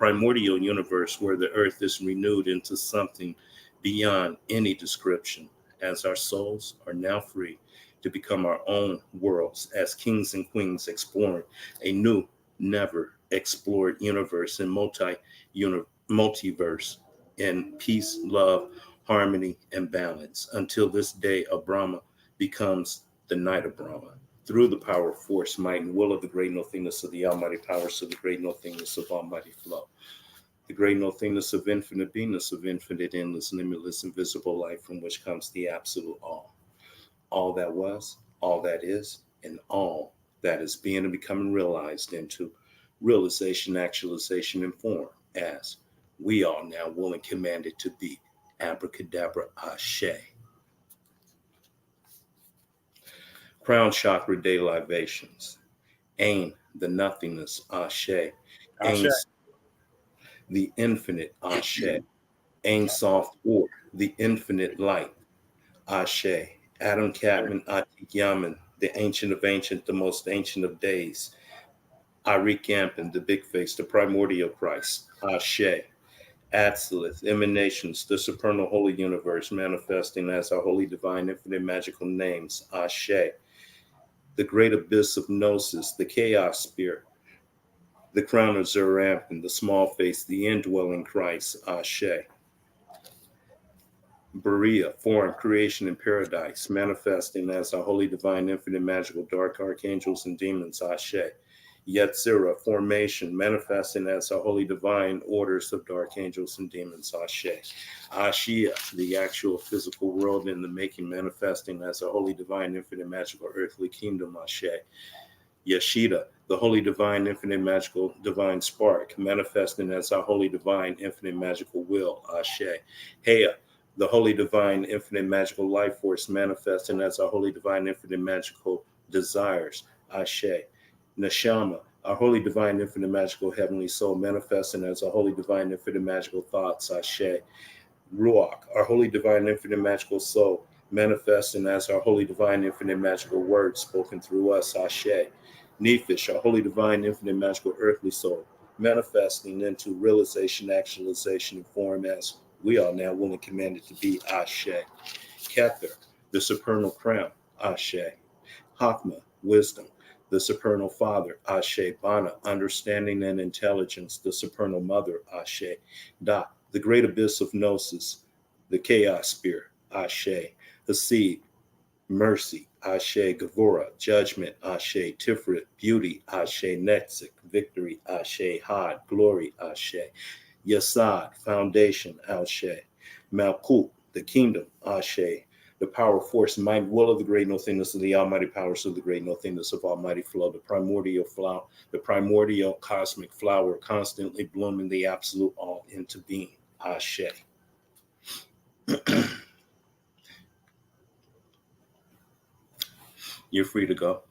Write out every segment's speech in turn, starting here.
primordial universe where the earth is renewed into something beyond any description, as our souls are now free to become our own worlds as kings and queens exploring a new, never explored universe and multiverse in peace, love, harmony, and balance until this day of Brahma becomes the night of Brahma. Through the power, force, might, and will of the great nothingness of the Almighty powers of the great nothingness of Almighty flow. The great nothingness of infinite beingness, of infinite, endless, limitless, invisible life from which comes the absolute all that was, all that is, and all that is being and becoming realized into realization, actualization, and form as we are now will and commanded to be. Abracadabra, Ashe. Crown chakra day libations. Ain, the nothingness, Ashe. Ashe. Ain, the infinite, Ashe. Ain soft or, the infinite light, Ashe. Adam Catman, Atik Yaman, the ancient of ancient, the most ancient of days. Arik Yampin, the big face, the primordial Christ, Ashe. Atsilith, emanations, the supernal holy universe manifesting as our holy divine infinite magical names, Ashe. The great abyss of gnosis, the chaos spirit, the crown of Zerampin, the small face, the indwelling Christ, Ashe. Berea, form, creation, and paradise, manifesting as our holy divine infinite magical dark archangels and demons, Ashe. Yetzirah, formation, manifesting as our holy divine orders of dark angels and demons, Ashe. Ashia, the actual physical world in the making, manifesting as a holy divine infinite magical earthly kingdom, Ashe. Yeshida, the holy divine infinite magical divine spark, manifesting as our holy divine infinite magical will, Ashe. Hea, the holy divine infinite magical life force, manifesting as our holy divine infinite magical desires, Ashe. Neshama, our holy divine infinite magical heavenly soul, manifesting as our holy divine infinite magical thoughts, Ashe. Ruach, our holy divine infinite magical soul, manifesting as our holy divine infinite magical words spoken through us, Ashe. Nephish, our holy divine infinite magical earthly soul, manifesting into realization, actualization, and form as we are now willing commanded to be, Ashe. Kether, the supernal crown, Ashe. Hakma, wisdom, the supernal father, Ashe. Bana, understanding and intelligence, the supernal mother, Ashe. Da, the great abyss of gnosis, the chaos spirit, Ashe. Hasid, mercy, Ashe. Gavura, judgment, Ashe. Tiferet, beauty, Ashe. Netzik, victory, Ashe. Had, glory, Ashe. Yasad, foundation, Ashe. Malkut, the kingdom, Ashe. The power, force, might, will of the great nothingness of the almighty powers of the great nothingness of almighty flow, the primordial flower, the primordial cosmic flower, constantly blooming the absolute all into being, Ashe. You're free to go.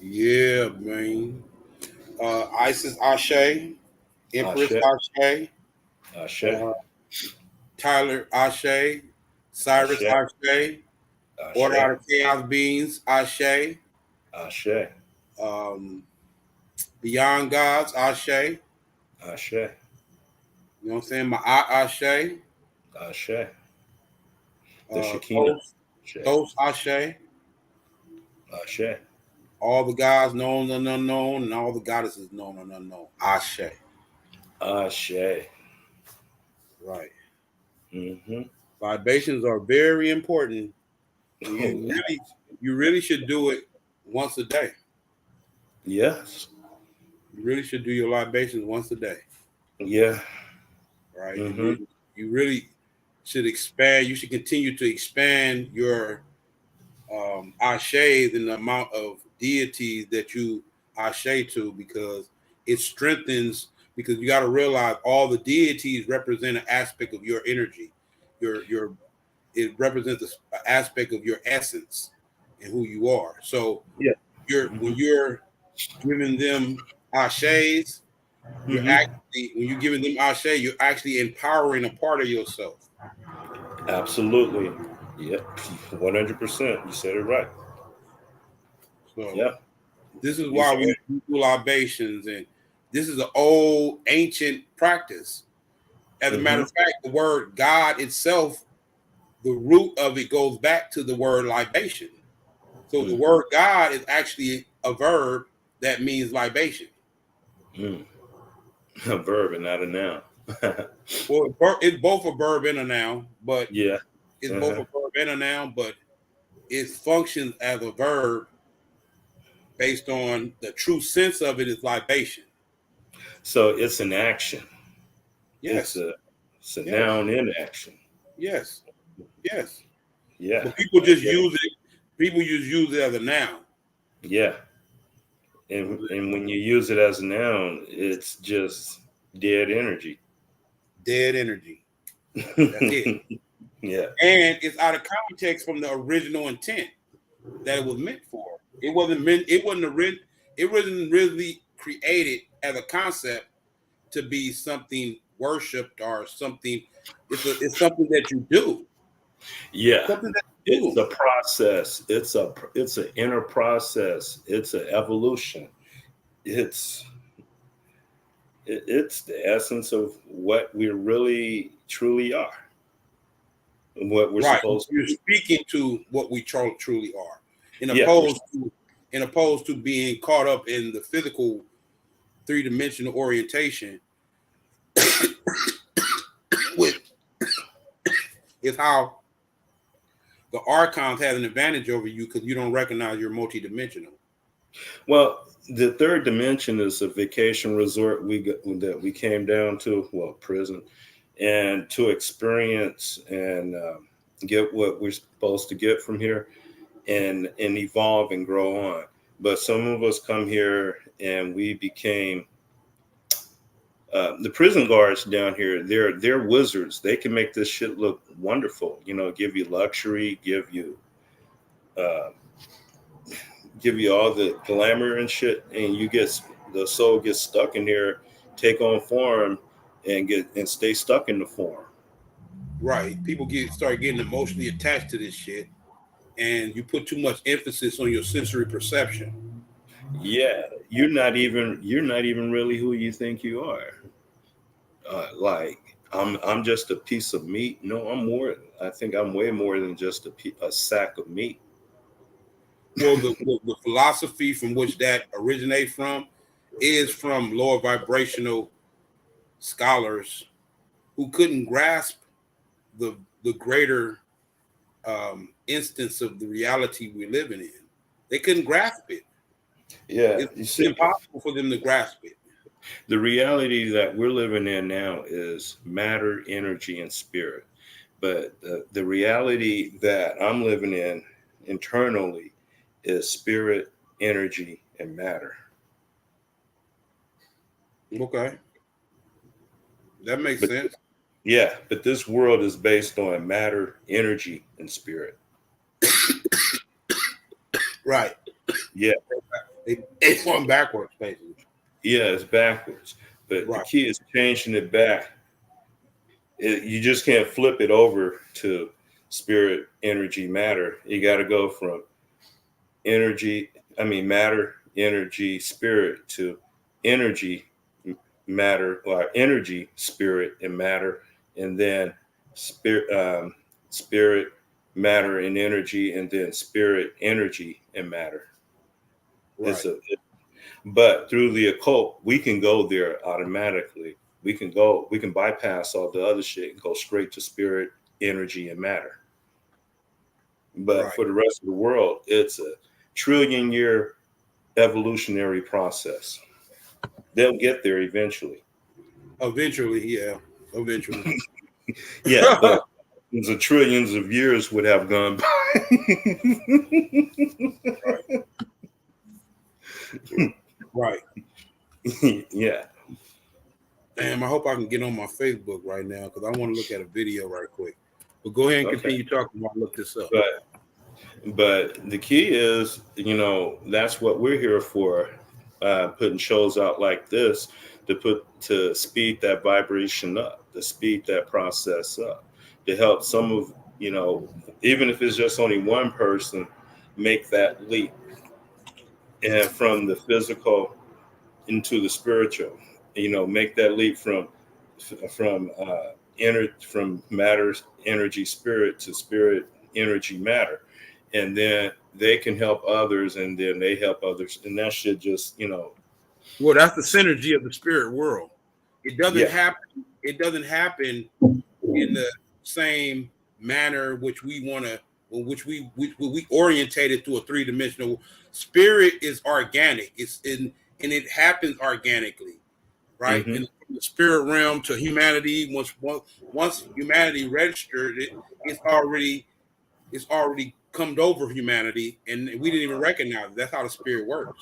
Yeah, man. Isis Ashe, Empress Ashe. Ashe, Ashe. Tyler Ashe, Cyrus Ashe. Ashe, Order Ashe. Out of Chaos Beings Ashe, Ashe. um, Beyond Gods Ashe. Ashe. You know what I'm saying? My Ashe, Ashe. The Shekinah. Thos, Ashe. Thos Ashe, Ashe. all the gods known and unknown, and all the goddesses known and unknown. Ashe. Ashe. Right. Mm-hmm. Libations are very important. Oh, You really should do it once a day. yes. You really should do your libations once a day. Yeah. Right. And Mm-hmm. you really should expand. You should continue to expand your ashe in the amount of deities that you ashe to, because it strengthens. Because you got to realize all the deities represent an aspect of your energy. Your it represents an aspect of your essence and who you are. So Yeah. when Mm-hmm. you're giving them ashes, you're Mm-hmm. actually, when you're giving them ashe, you're actually empowering a part of yourself. Absolutely. Yeah, 100%. You said it right. So Yeah, this is these why are we do libations, and this is an old ancient practice. As a matter mhm, of fact, the word God itself, the root of it goes back to the word libation. So the mm, word God is actually a verb that means libation. mm. A verb and not a noun. Well, it's both a verb and a noun, but Yeah. it's both Uh-huh. a verb and a noun, but it functions as a verb based on the true sense of it is libation. So it's an action. It's Yes, a it's a yes, noun in action. yes, yes. Yeah. But people I just get it. use it. People just use it as a noun. Yeah. And when you use it as a noun, it's just dead energy. Dead energy. That's it. Yeah. And it's out of context from the original intent that it was meant for. It wasn't meant. It wasn't it wasn't really created as a concept to be something worshipped or something. It's something that you do. Yeah. Something that you It's do. a process. It's an inner process. It's an evolution. It's it's the essence of what we really truly are and what we're Right. supposed to You're be. speaking to what we truly are, in Yeah. opposed to being caught up in the physical three-dimensional orientation, which is how the archons have an advantage over you because you don't recognize you're multidimensional. Well, the third dimension is a vacation resort that we came down to, well, prison, and to experience and get what we're supposed to get from here, and evolve and grow on. But some of us come here and we became the prison guards down here. They're wizards. They can make this shit look wonderful. You know, give you luxury, uh, give you all the glamour and shit, and the soul gets stuck in here, take on form, and stay stuck in the form. Right. People start getting emotionally attached to this shit, and you put too much emphasis on your sensory perception. Yeah, you're not even really who you think you are. Like I'm just a piece of meat. No, I'm more. I think I'm way more than just a sack of meat. Well, the philosophy from which that originates from is from lower vibrational scholars who couldn't grasp the greater instance of the reality we're living in. They couldn't grasp it. Yeah, It's you see, impossible for them to grasp it. the reality that we're living in now is matter, energy, and spirit. But the reality that I'm living in internally is spirit, energy, and matter. Okay, that makes But sense. yeah, but this world is based on matter, energy, and spirit. Right. Yeah, It's going backwards, basically. yeah, it's backwards. But the Right. key is changing it back. You just can't flip it over to spirit, energy, matter. You got to go from matter, energy, spirit to energy, matter, or energy, spirit, and matter, and then spirit, matter, and energy, and then spirit, energy, and matter. It's Right. but through the occult, we can go there automatically. We can bypass all the other shit and go straight to spirit, energy, and matter. But Right. for the rest of the world, it's a trillion year evolutionary process. They'll get there eventually. Eventually, yeah. Eventually. Yeah, but the trillions of years would have gone by. Right. Right. Yeah. Damn, I hope I can get on my Facebook right now because I want to look at a video right quick. But go ahead and Okay. continue talking while I look this up. But the key is, that's what we're here for. Putting shows out like this to speed that vibration up, to speed that process up, to help some of even if it's just only one person, make that leap and from the physical into the spiritual. Make that leap from matters energy spirit to spirit energy matter, and then they can help others, and then they help others, and that should just Well, that's the synergy of the spirit world. It doesn't yeah. happen. It doesn't happen in the same manner which we want to, we orientated to a three-dimensional. Spirit is organic. It's in, and it happens organically, right? Hmm. And from the spirit realm to humanity, once humanity registered it, it's already come over humanity, and we didn't even recognize it. That's how the spirit works.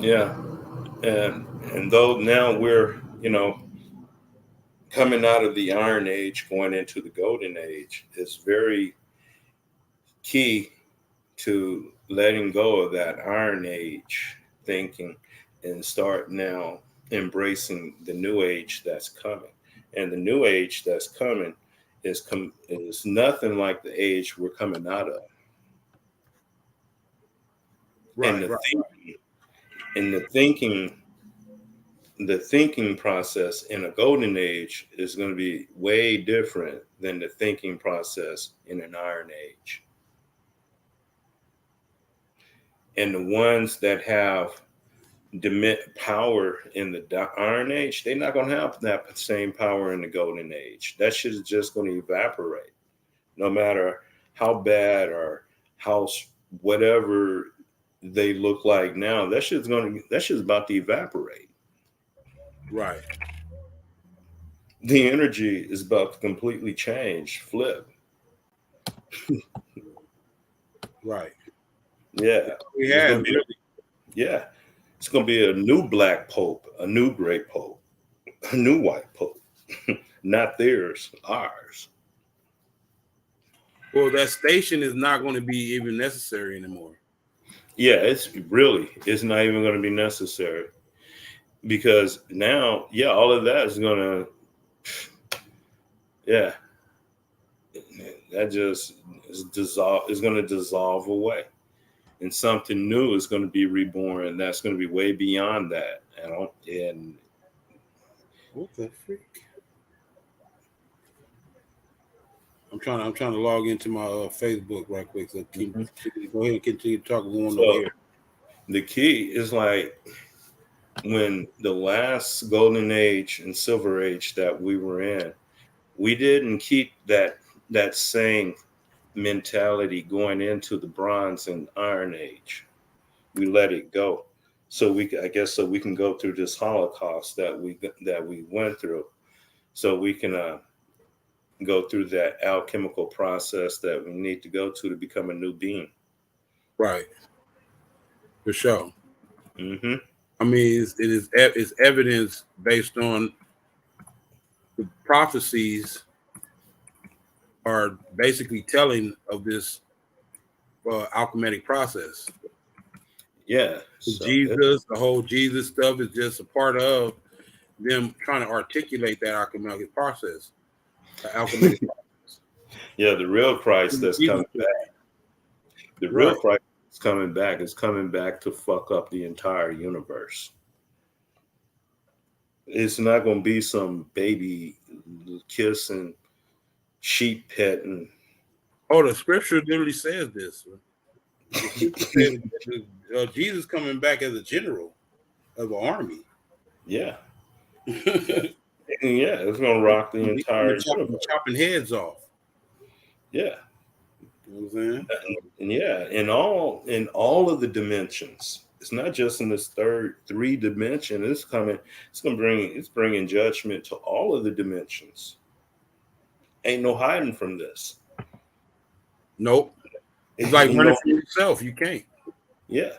Yeah. And though now we're coming out of the Iron Age, going into the Golden Age, it's very key to letting go of that Iron Age thinking and start now embracing the New Age that's coming. And the New Age that's coming is nothing like the age we're coming out of. And Right, right, and the thinking process in a golden age is going to be way different than the thinking process in an iron age. And the ones that have power in the iron age, they're not going to have that same power in the golden age. That shit is just going to evaporate, no matter how bad or how whatever they look like now. That shit's about to evaporate. right, The energy is about to completely change, flip. right. Yeah, We it's have gonna be yeah, it's gonna be a new black pope, a new gray pope, a new white pope. Not theirs, ours. Well, that station is not going to be even necessary anymore. Yeah, it's not even gonna be necessary because now, yeah, all of that is gonna, yeah, that just is gonna dissolve away, and something new is gonna be reborn. That's gonna be way beyond that. And What the freak? I'm trying to log into my Facebook right quick. So Mhm. go ahead and continue talking going over So here. the key is like when the last golden age and silver age that we were in, we didn't keep that same mentality going into the bronze and iron age. We let it go. So I guess so we can go through this holocaust that we went through. So we can go through that alchemical process that we need to go to become a new being. Right, for sure. Hmm. I mean, it's evidence based on the prophecies are basically telling of this alchemic process. Yeah. So Jesus, the whole Jesus stuff is just a part of them trying to articulate that alchemic process. The alchemic process. yeah, the real Christ that's Jesus, coming back. The real right. Christ is coming back. Is coming back to fuck up the entire universe. It's not going to be some baby kissing, sheep petting. Oh, the scripture literally says this. The scripture says Jesus coming back as a general of an army. Yeah, yeah, He's and yeah. It's going to rock the entire coming universe. chopping heads off. Yeah, You know what I'm saying? and yeah, in all of the dimensions. It's not just in this third three dimension. It's coming. It's bringing judgment to all of the dimensions. Ain't no hiding from this. Nope. It's like You running know, from yourself. You can't. yeah,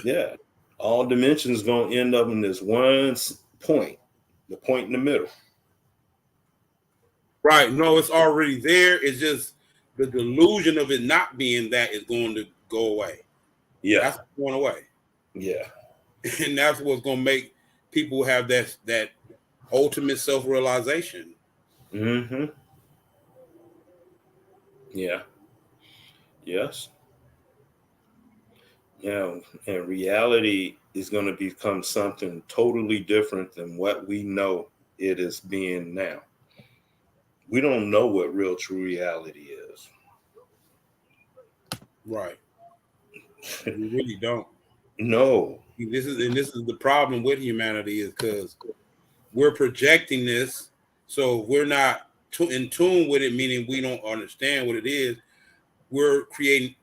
yeah. All dimensions gonna end up in this one point, the point in the middle. Right. No, it's already there. It's just the delusion of it not being that is going to go away. Yeah, That's going away. yeah, And that's what's going to make people have that ultimate self-realization. hmm Yeah. Yes. Yeah. And reality is going to become something totally different than what we know it is being now. We don't know what real true reality is. Right. We really don't. No. This is the problem with humanity is because we're projecting this, so we're not in tune with it, meaning we don't understand what it is. We're creating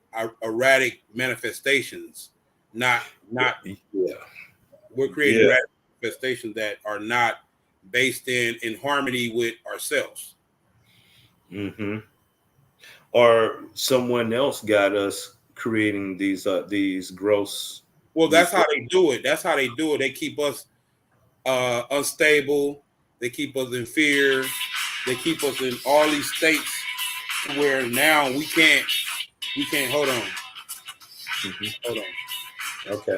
erratic manifestations, not Yeah. we're creating Yeah. erratic manifestations that are not based in harmony with ourselves. Hmm. Or someone else got us creating these gross Well, these that's how gross. they do it. That's how they do it. They keep us unstable. They keep us in fear. They keep us in all these states where now we can't hold on. Mhm. Hold on. Okay.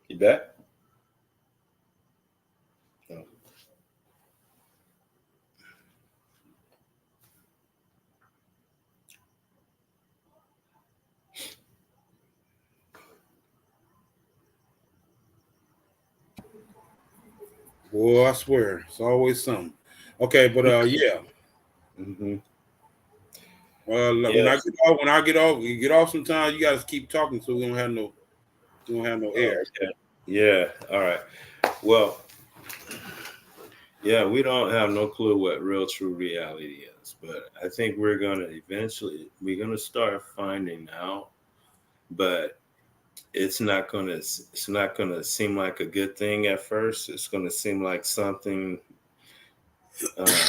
You back? Oh. Boy, I swear, it's always something. Okay, but yeah. Hmm. When I Yes. get off, you get off. Sometimes you got to keep talking so we don't have no Oh, air. okay. Yeah. All right. Well, yeah, we don't have no clue what real true reality is, but I think we're gonna start finding out. But it's not gonna seem like a good thing at first. It's gonna seem like something uh,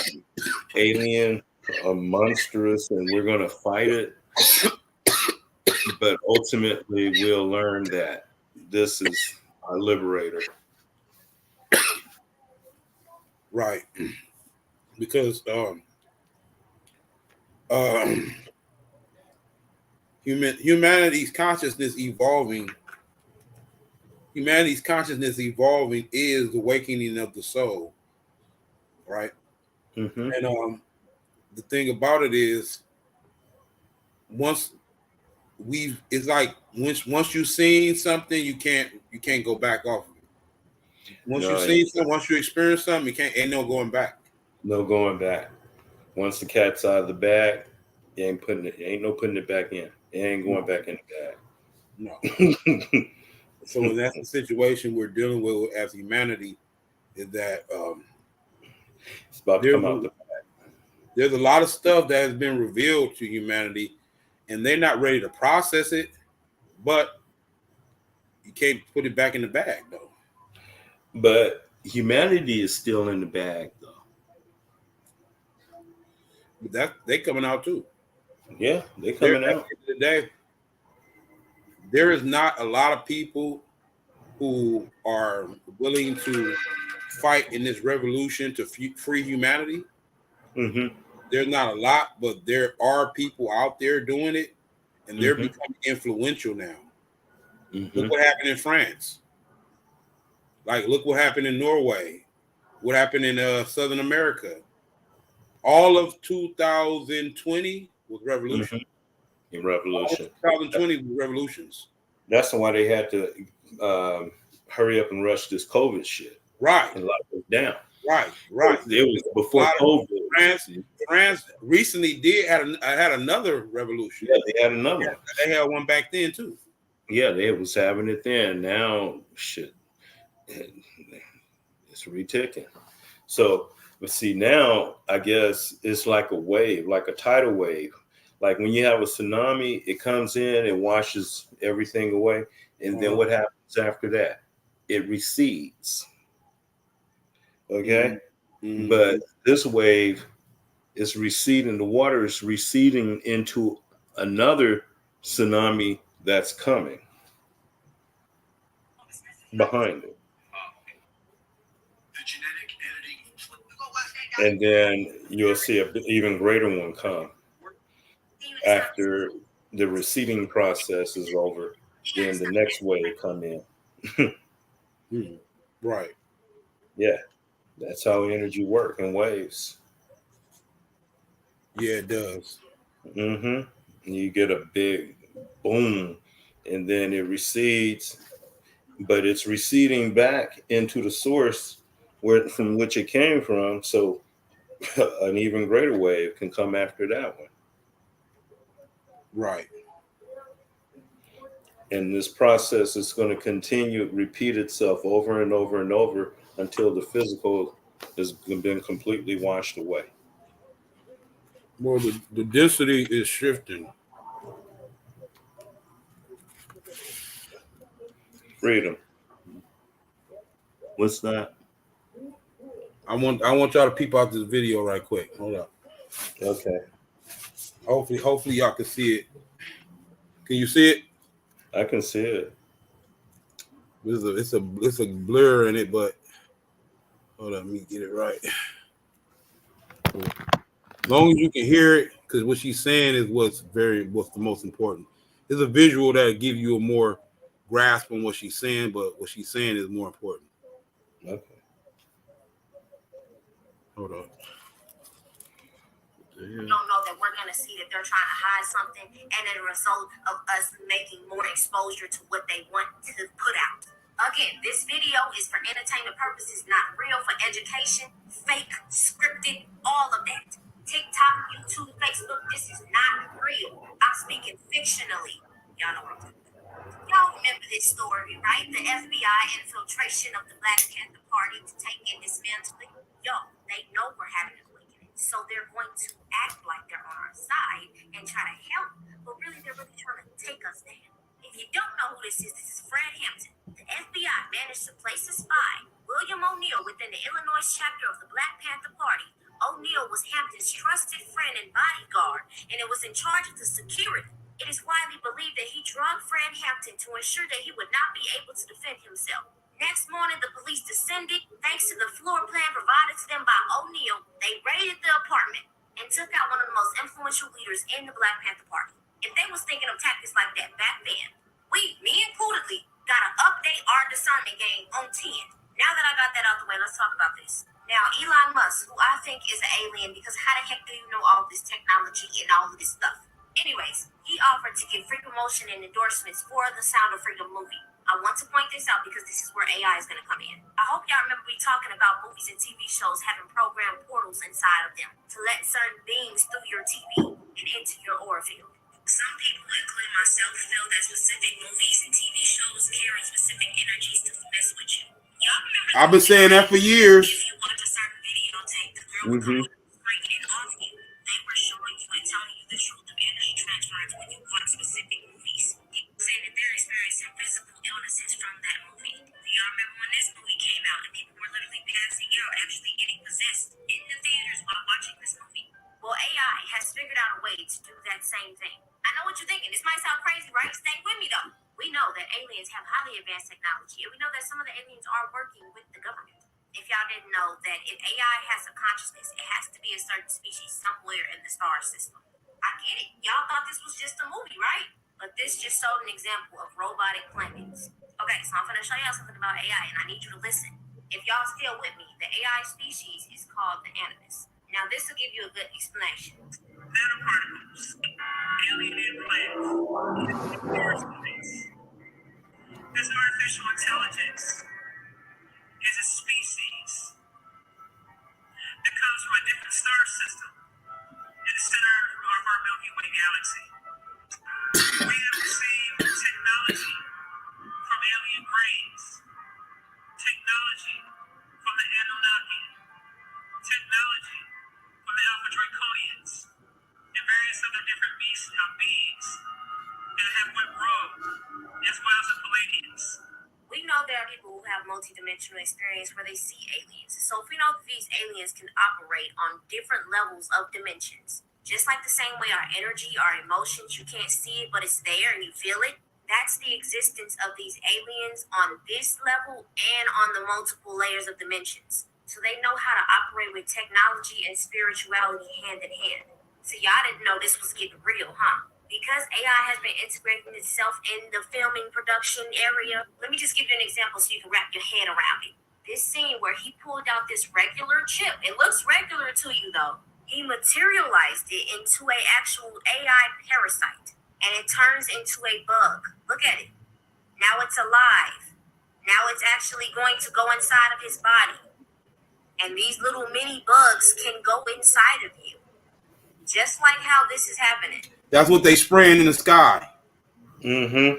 alien or monstrous, and we're gonna fight it. But ultimately, we'll learn that this is our liberator. Right. Because um, humanity's consciousness evolving. Humanity's consciousness evolving is the awakening of the soul, right? Hmm. And the thing about it is, once it's like once you've seen something, you can't go back off of it. Once you've No, seen something, once you experience something, you can't ain't no going back. no going back. Once the cat's out of the bag, ain't no putting it back in. It ain't going No, back in no. the bag. So that's the situation we're dealing with as humanity. Is that It's about to there's come a, out the. there's a lot of stuff that has been revealed to humanity, and they're not ready to process it. But you can't put it back in the bag, though. But humanity is still in the bag, though. But that they coming out too. Yeah, they There coming at out. the end of the day, there is not a lot of people who are willing to fight in this revolution to free humanity. Hmm. There's not a lot, but there are people out there doing it, and they're Hmm. becoming influential now. Look Hmm. what happened in France. Like, look what happened in Norway. What happened in Southern America. All of 2020 was revolution. Hmm. In All of revolution. 2020 was revolutions. That's why they had to hurry up and rush this COVID shit Right, and lock it down. right. It was A before lot of COVID. France. France recently did had another revolution. Yeah, they had another one. They had one back then too. Yeah, they was having it then. Now, shit, it's reticking. So, but see, now I guess it's like a wave, like a tidal wave. Like when you have a tsunami, it comes in and washes everything away. And then Uh-huh. what happens after that, it recedes. Okay. Mm-hmm. But this wave is receding, the water is receding into another tsunami that's coming behind it. And then you'll see an even greater one come after the receding process is over. Then the next wave come in. Mm-hmm. Right. Yeah, that's how energy work in waves. Yeah, it does. You get a big boom, and then it recedes, but it's receding back into the source where from which it came from. So an even greater wave can come after that one. Right. And this process is going to continue, repeat itself over and over and over until the physical has been completely washed away. Well, the density is shifting. Freedom. What's that? I want y'all to peep out this video right quick. Hold up. Okay. Hopefully y'all can see it. Can you see it? I can see it. It's a blur in it, but hold on, let me get it right. As long as you can hear it, because what she's saying is what's the most important. It's a visual that'll give you a more grasp on what she's saying, but what she's saying is more important. Okay. Hold on. We don't know that we're going to see that they're trying to hide something, and as a result of us making more exposure to what they want to put out. Again, this video is for entertainment purposes, not real, for education, fake, scripted, all of that. TikTok, YouTube, Facebook, this is not real. I'm speaking fictionally. Y'all know what I'm talking about. Y'all remember this story, right? The FBI infiltration of the Black Panther Party to take and dismantle it. Yo, they know we're having an awakening, so they're going to act like they're on our side and try to help, but really they're really trying to take us down. If you don't know who this is Fred Hampton. The FBI managed to place a spy, William O'Neill, within the Illinois chapter of the Black Panther Party. O'Neill was Hampton's trusted friend and bodyguard, and it was in charge of the security. It is widely believed that he drugged Fred Hampton to ensure that he would not be able to defend himself. Next morning, the police descended. Thanks to the floor plan provided to them by O'Neill, they raided the apartment and took out one of the most influential leaders in the Black Panther Party. If they was thinking of tactics like that back then, me includedly, got to update our discernment game on 10. Now that I got that out the way, let's talk about this. Now, Elon Musk, who I think is an alien, because how the heck do you know all this technology and all of this stuff? Anyways, he offered to give free promotion and endorsements for the Sound of Freedom movie. I want to point this out because this is where AI is going to come in. I hope y'all remember me talking about movies and TV shows having programmed portals inside of them to let certain beings through your TV and into your aura field. Some people, including myself, feel that specific movies and TV shows carry specific energies to mess with you. Y'all remember? I've been saying that for years. If you watch a certain videotape, the girl would come breaking it off you. They were showing you and telling you the truth of energy transference when you watch specific movies. People say that they're experiencing physical illnesses from that movie. Do y'all remember when this movie came out and people were literally passing out, actually getting possessed in the theaters while watching this movie? Well, AI has figured out a way to do that same thing. I know what you're thinking. This might sound crazy, right? Stay with me, though. We know that aliens have highly advanced technology, and we know that some of the aliens are working with the government. If y'all didn't know that if AI has a consciousness, it has to be a certain species somewhere in the star system. I get it. Y'all thought this was just a movie, right? But this just showed an example of robotic planets. Okay, so I'm going to show y'all something about AI, and I need you to listen. If y'all still with me, the AI species is called the Animus. Now, this will give you a good explanation. Nanoparticles, alien implants, this artificial intelligence is a species that comes from a different star system in the center of our Milky Way galaxy. We have received technology from alien brains, technology from the Anunnaki, technology from the Alpha Draconians, and various other different beings that have went rogue, as well as the Palladians. interdimensional experience where they see aliens. So if we know that these aliens can operate on different levels of dimensions, just like the same way our energy, our emotions, you can't see it, but it's there and you feel it. That's the existence of these aliens on this level and on the multiple layers of dimensions. So they know how to operate with technology and spirituality hand in hand. So y'all didn't know this was getting real, huh? Because AI has been integrating itself in the filming production area. Let me just give you an example so you can wrap your head around it. This scene where he pulled out this regular chip, it looks regular to you though. He materialized it into an actual AI parasite, and it turns into a bug. Look at it. Now it's alive. Now it's actually going to go inside of his body. And these little mini bugs can go inside of you. Just like how this is happening. That's what they spraying in the sky. Mm-hmm.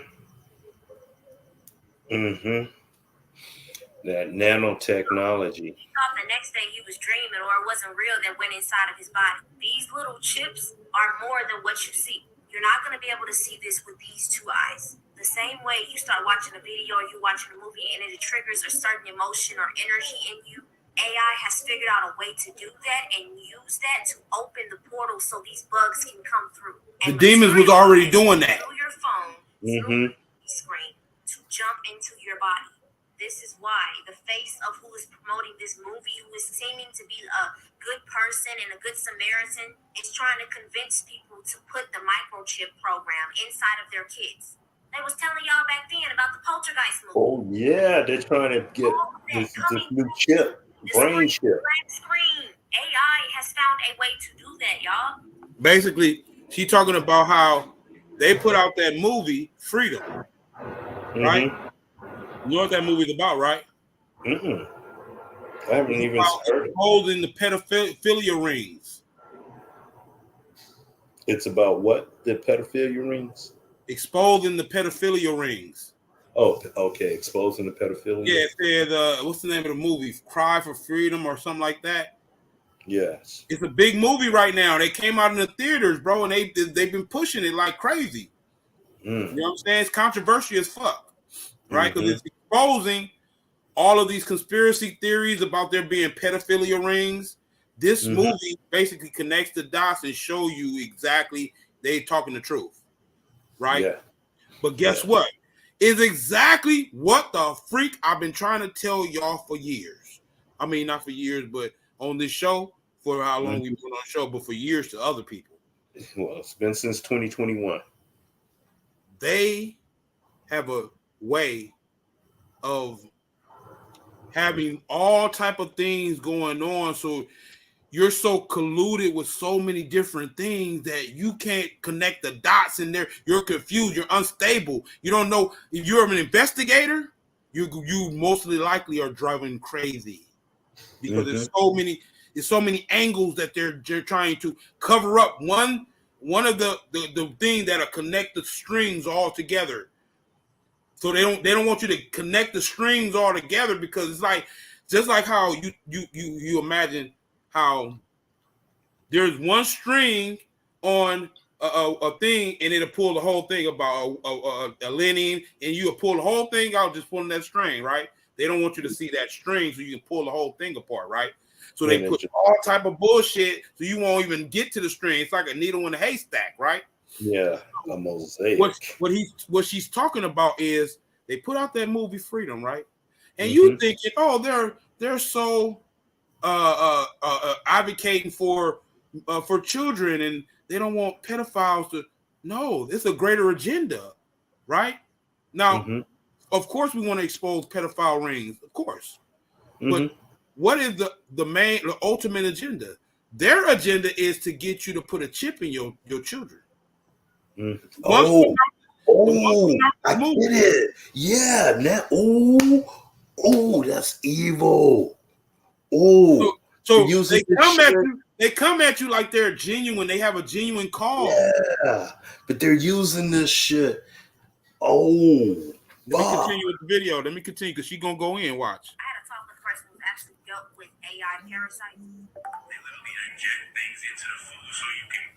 That nanotechnology. He thought the next day he was dreaming or it wasn't real that went inside of his body. These little chips are more than what you see. You're not going to be able to see this with these two eyes. The same way you start watching a video or you watching a movie and it triggers a certain emotion or energy in you, AI has figured out a way to do that and use that to open the portal so these bugs can come through. The demons was already doing that. Through your phone, through the screen, to jump into your body. This is why the face of who is promoting this movie, who is seeming to be a good person and a good Samaritan, is trying to convince people to put the microchip program inside of their kids. They was telling y'all back then about the Poltergeist movie. Oh yeah, they're trying to get this new chip, brain chip. Screen. AI has found a way to do that, y'all. Basically, she talking about how they put out that movie Freedom, right? You know what that movie's about, right? I haven't even heard it. Holding the pedophilia rings. It's about what? The pedophilia rings? Exposing the pedophilia rings. Oh, okay. Exposing the pedophilia. Yeah, it said, what's the name of the movie? Cry for Freedom or something like that. Yes. It's a big movie right now. They came out in the theaters, bro, and they've been pushing it like crazy. You know what I'm saying? It's controversial as fuck, right? Because it's exposing all of these conspiracy theories about there being pedophilia rings. This movie basically connects the dots and show you exactly they talking the truth, right? Yeah. But guess what? Is exactly what the freak I've been trying to tell y'all for years. I mean, not for years, but on this show, for how long we've been on the show, but for years to other people. Well, it's been since 2021. They have a way of having all type of things going on. So you're so colluded with so many different things that you can't connect the dots in there. You're confused. You're unstable. You don't know if you're an investigator. You mostly likely are driving crazy because there's so many angles that they're trying to cover up. One of the thing that'll connect the strings all together. So they don't want you to connect the strings all together because it's like just like how you imagine how there's one string on a thing and it'll pull the whole thing about a lineage, and you'll pull the whole thing out just pulling that string, right? They don't want you to see that string so you can pull the whole thing apart, right? So they put all type of bullshit so you won't even get to the string. It's like a needle in a haystack, right? Yeah, a mosaic. What she's talking about is they put out that movie Freedom, right? And you thinking, oh, they're so advocating for children and they don't want pedophiles to. No, it's a greater agenda, right? Now, of course, we want to expose pedophile rings, of course, but what is the ultimate agenda? Their agenda is to get you to put a chip in your children. I get it. Yeah. Now, that's evil. So they come at you like they're genuine. They have a genuine cause. Yeah, but they're using this shit. Let me continue with the video. Let me continue because she's gonna go in. Watch. I had a talk with a person who's actually dealt with AI parasites. They literally inject things into the food so you can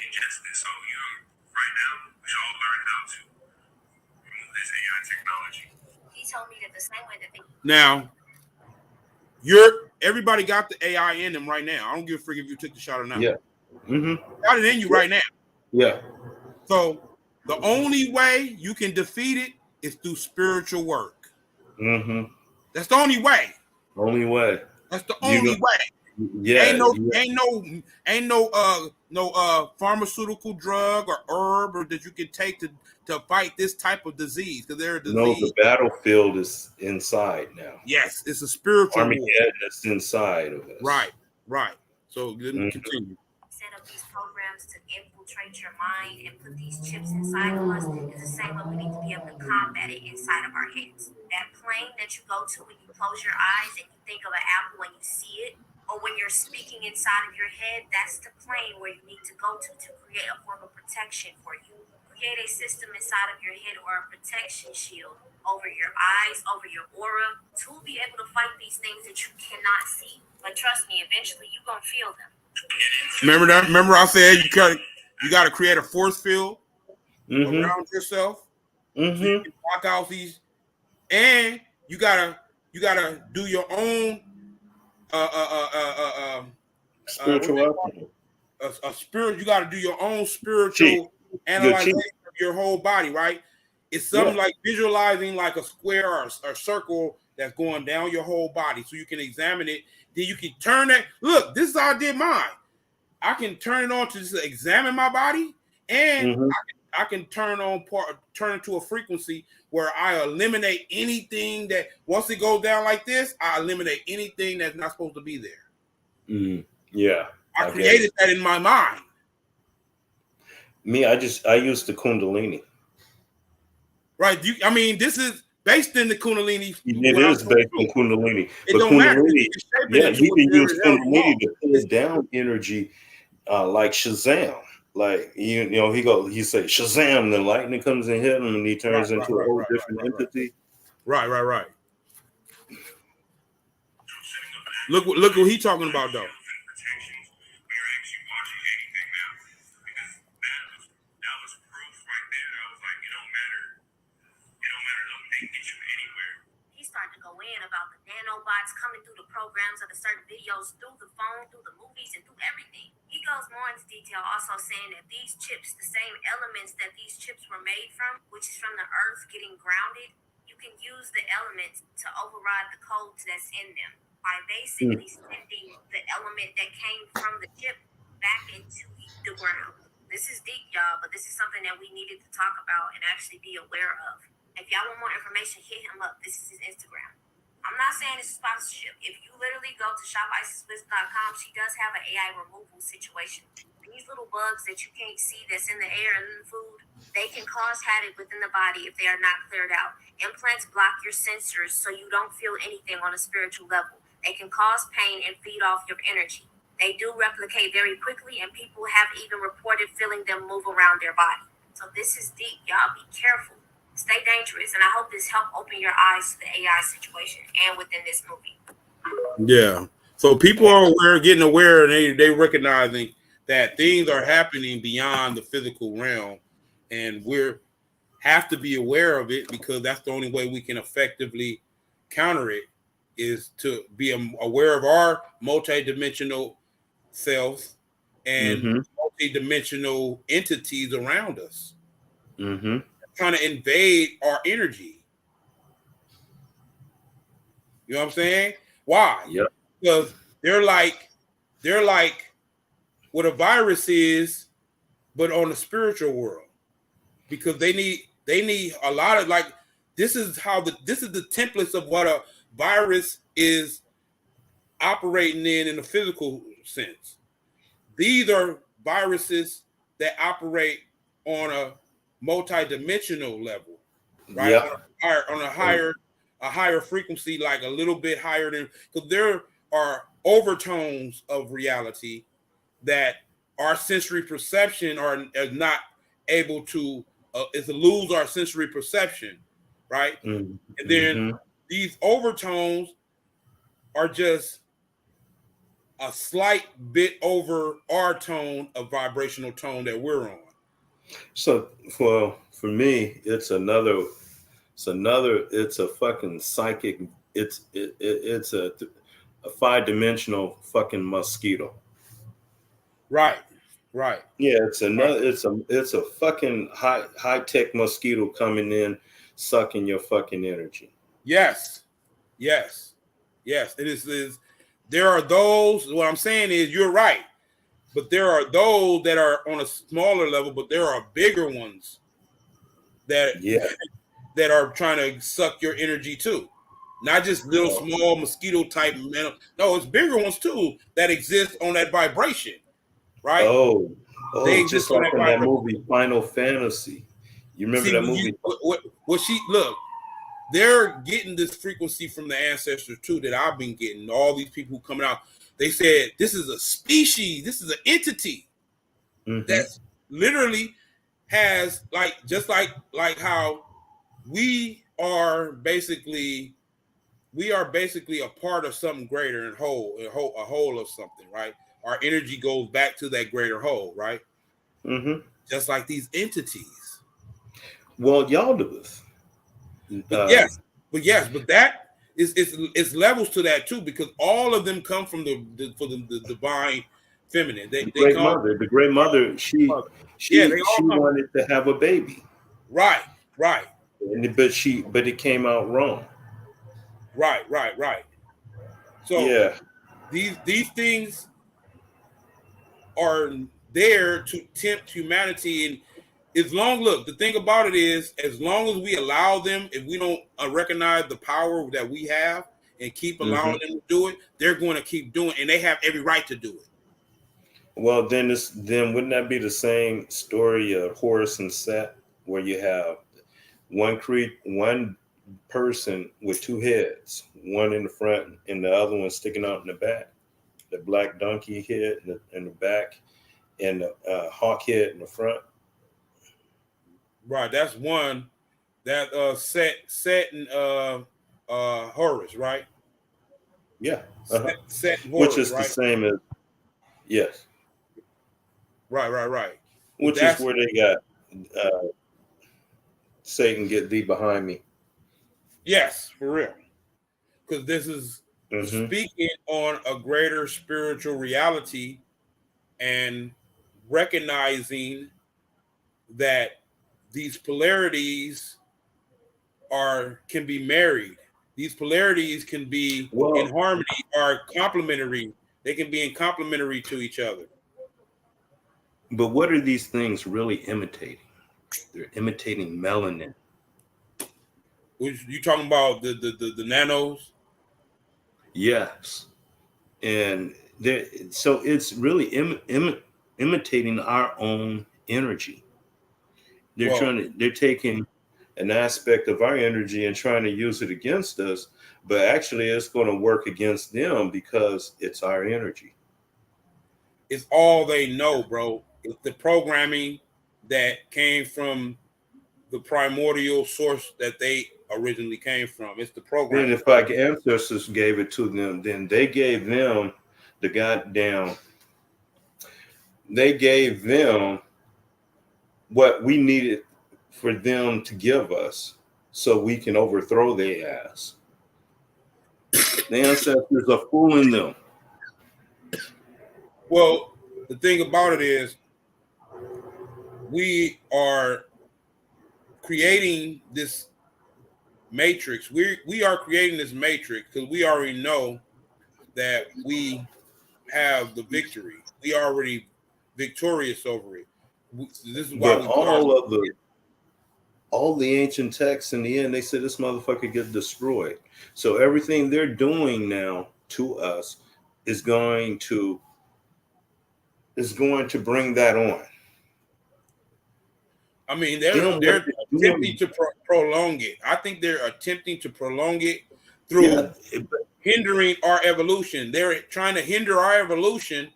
ingest it. So right now we should all learn how to remove this AI technology. He told me that the same way that they Now, everybody got the AI in them right now. I don't give a freak if you took the shot or not. Yeah. Got it in you right now. Yeah. So the only way you can defeat it is through spiritual work. That's the only way. Only way. That's the only way. Yeah. Ain't no pharmaceutical drug or herb or that you can take to fight this type of disease, because they're a disease. No, the battlefield is inside now. Yes, it's a spiritual Armageddon is inside of us. Right. So let me continue. Set up these programs to infiltrate your mind and put these chips inside of us is the same way we need to be able to combat it inside of our heads. That plane that you go to when you close your eyes and you think of an apple when you see it, or when you're speaking inside of your head, that's the plane where you need to go to create a form of protection for you. Create a system inside of your head or a protection shield over your eyes, over your aura, to be able to fight these things that you cannot see. But trust me, eventually you're going to feel them. Remember that? Remember I said you got to create a force field around yourself, so you can block out these, and you gotta do your own spiritual you got to do your own spiritual analyzation of your whole body, right? It's something like visualizing like a square or a circle that's going down your whole body, so you can examine it. Then you can turn that. Look, this is how I did mine. I can turn it on to just examine my body, and I can turn into a frequency where I eliminate anything that once it goes down like this, I eliminate anything that's not supposed to be there. Yeah. I created that in my mind. Me, I used the Kundalini. Right. This is based in the Kundalini. It is based on Kundalini. It don't matter. You can use Kundalini to pull down energy like Shazam. Like he say Shazam, the lightning comes and hit him, and he turns into a whole different entity. Right. Look what he's talking about though. About the nanobots coming through the programs of the certain videos, through the phone, through the movies, and through everything. He goes more into detail, also saying that these chips, the same elements that these chips were made from, which is from the earth getting grounded, you can use the elements to override the codes that's in them by basically sending the element that came from the chip back into the ground. This is deep, y'all, but this is something that we needed to talk about and actually be aware of. If y'all want more information, hit him up. This is his Instagram. I'm not saying it's a sponsorship. If you literally go to shopisisbliss.com, she does have an AI removal situation. These little bugs that you can't see that's in the air and in the food, they can cause havoc within the body if they are not cleared out. Implants block your sensors so you don't feel anything on a spiritual level. They can cause pain and feed off your energy. They do replicate very quickly, and people have even reported feeling them move around their body. So this is deep. Y'all be careful. Stay dangerous, and I hope this helped open your eyes to the AI situation and within this movie. Yeah. So people are getting aware, and they recognizing that things are happening beyond the physical realm, and have to be aware of it, because that's the only way we can effectively counter it, is to be aware of our multidimensional selves and multidimensional entities around us. Trying to invade our energy. You know what I'm saying? Why? Yep. Because they're like what a virus is, but on the spiritual world. Because they need a lot of, like, this is the templates of what a virus is operating in the physical sense. These are viruses that operate on a multi-dimensional level, right? Yep. On a higher frequency, like a little bit higher than, because there are overtones of reality that our sensory perception is not able to is to lose our sensory perception, right? And then these overtones are just a slight bit over our tone of vibrational tone that we're on. So for me, it's another It's a fucking psychic. It's a 5-dimensional fucking mosquito. Right. Right. Yeah, it's Right. another. It's a fucking high tech mosquito coming in, sucking your fucking energy. Yes. Yes. Yes. It is. There are those. What I'm saying is, you're right. But there are those that are on a smaller level, but there are bigger ones that Yeah. that are trying to suck your energy too. Not just little Oh, small mosquito type mental. No, it's bigger ones too that exist on that vibration, right? oh, They oh, exist just on like that in that vibration. movie Final Fantasy. You remember See, that movie? what she look, they're getting this frequency from the ancestors too that I've been getting. All these people coming out, they said this is a species, this is an entity Mm-hmm. that's literally has just like how we are basically a part of something greater and a whole of something, right? Our energy goes back to that greater whole, right? Mm-hmm. Just like these entities. Well, y'all do this. But but that is it's levels to that too, because all of them come from the divine feminine. The They great come mother. The great mother. She yeah, they she all she come wanted to have a baby, right, right, but it came out wrong. right. So Yeah. these things are there to tempt humanity. And the thing about it is, as long as we allow them, if we don't recognize the power that we have and keep allowing Mm-hmm. them to do it, they're going to keep doing it, and they have every right to do it. Well, then wouldn't that be the same story of Horus and Set, where you have one person with two heads, one in the front and the other one sticking out in the back, the black donkey head in the back, and the hawk head in the front. Right, that's one that set and Horus, right? Yeah. Uh-huh. Set and Which Horus, is the right? same as, yes, Right. But which is where they got Satan, get thee behind me. yes, for real. Because this is Mm-hmm. speaking on a greater spiritual reality and recognizing that these polarities can be married. These polarities can be in Well, harmony or complementary. They can be in complementary to each other. but what are these things really imitating? They're imitating melanin. Which you talking about the nanos? Yes. And so it's really imitating our own energy. Well, They're taking an aspect of our energy and trying to use it against us, but actually it's going to work against them because it's our energy. it's all they know, bro. It's the programming that came from the primordial source that they originally came from. It's the Then programming. if our ancestors gave it to them, then they gave them the goddamn, they gave them what we needed for them to give us so we can overthrow their ass. The ancestors are fooling them. Well, the thing about it is, we are creating this matrix. We are creating this matrix because we already know that we have the victory. We already victorious over it. This is why But we are. all the ancient texts in the end, they said this motherfucker get destroyed. So everything they're doing now to us is going to bring that on. I mean, Them what they're they're attempting doing. to prolong it. I think they're attempting to prolong it Yeah, through hindering our evolution. They're trying to hinder our evolution.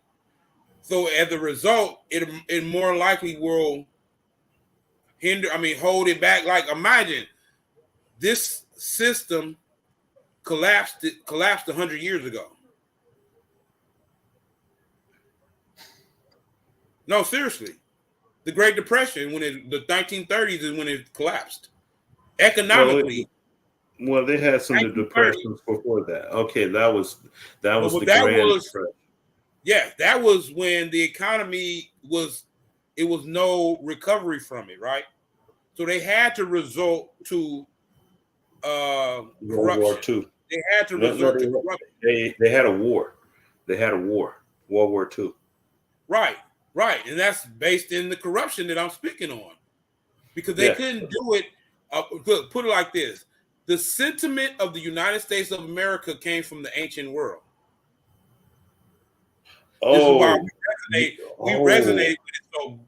So as a result, it more likely will hold it back. Like, imagine this system collapsed 100 years ago. No, seriously. The Great Depression, the 1930s is when it collapsed. economically. Well, they had some of the 1930. depressions before that. Okay, that was But the that Grand was, Depression. yeah, that was when the economy was, it was no recovery from it, right? So they had to resort to World War corruption. II. They had to No, resort to corruption. they had a war. They had a war. World War II. Right, right. And that's based in the corruption that I'm speaking on. Because they Yeah. couldn't do it. Look, put it like this. The sentiment of the United States of America came from the ancient world. This is why we resonate with it. So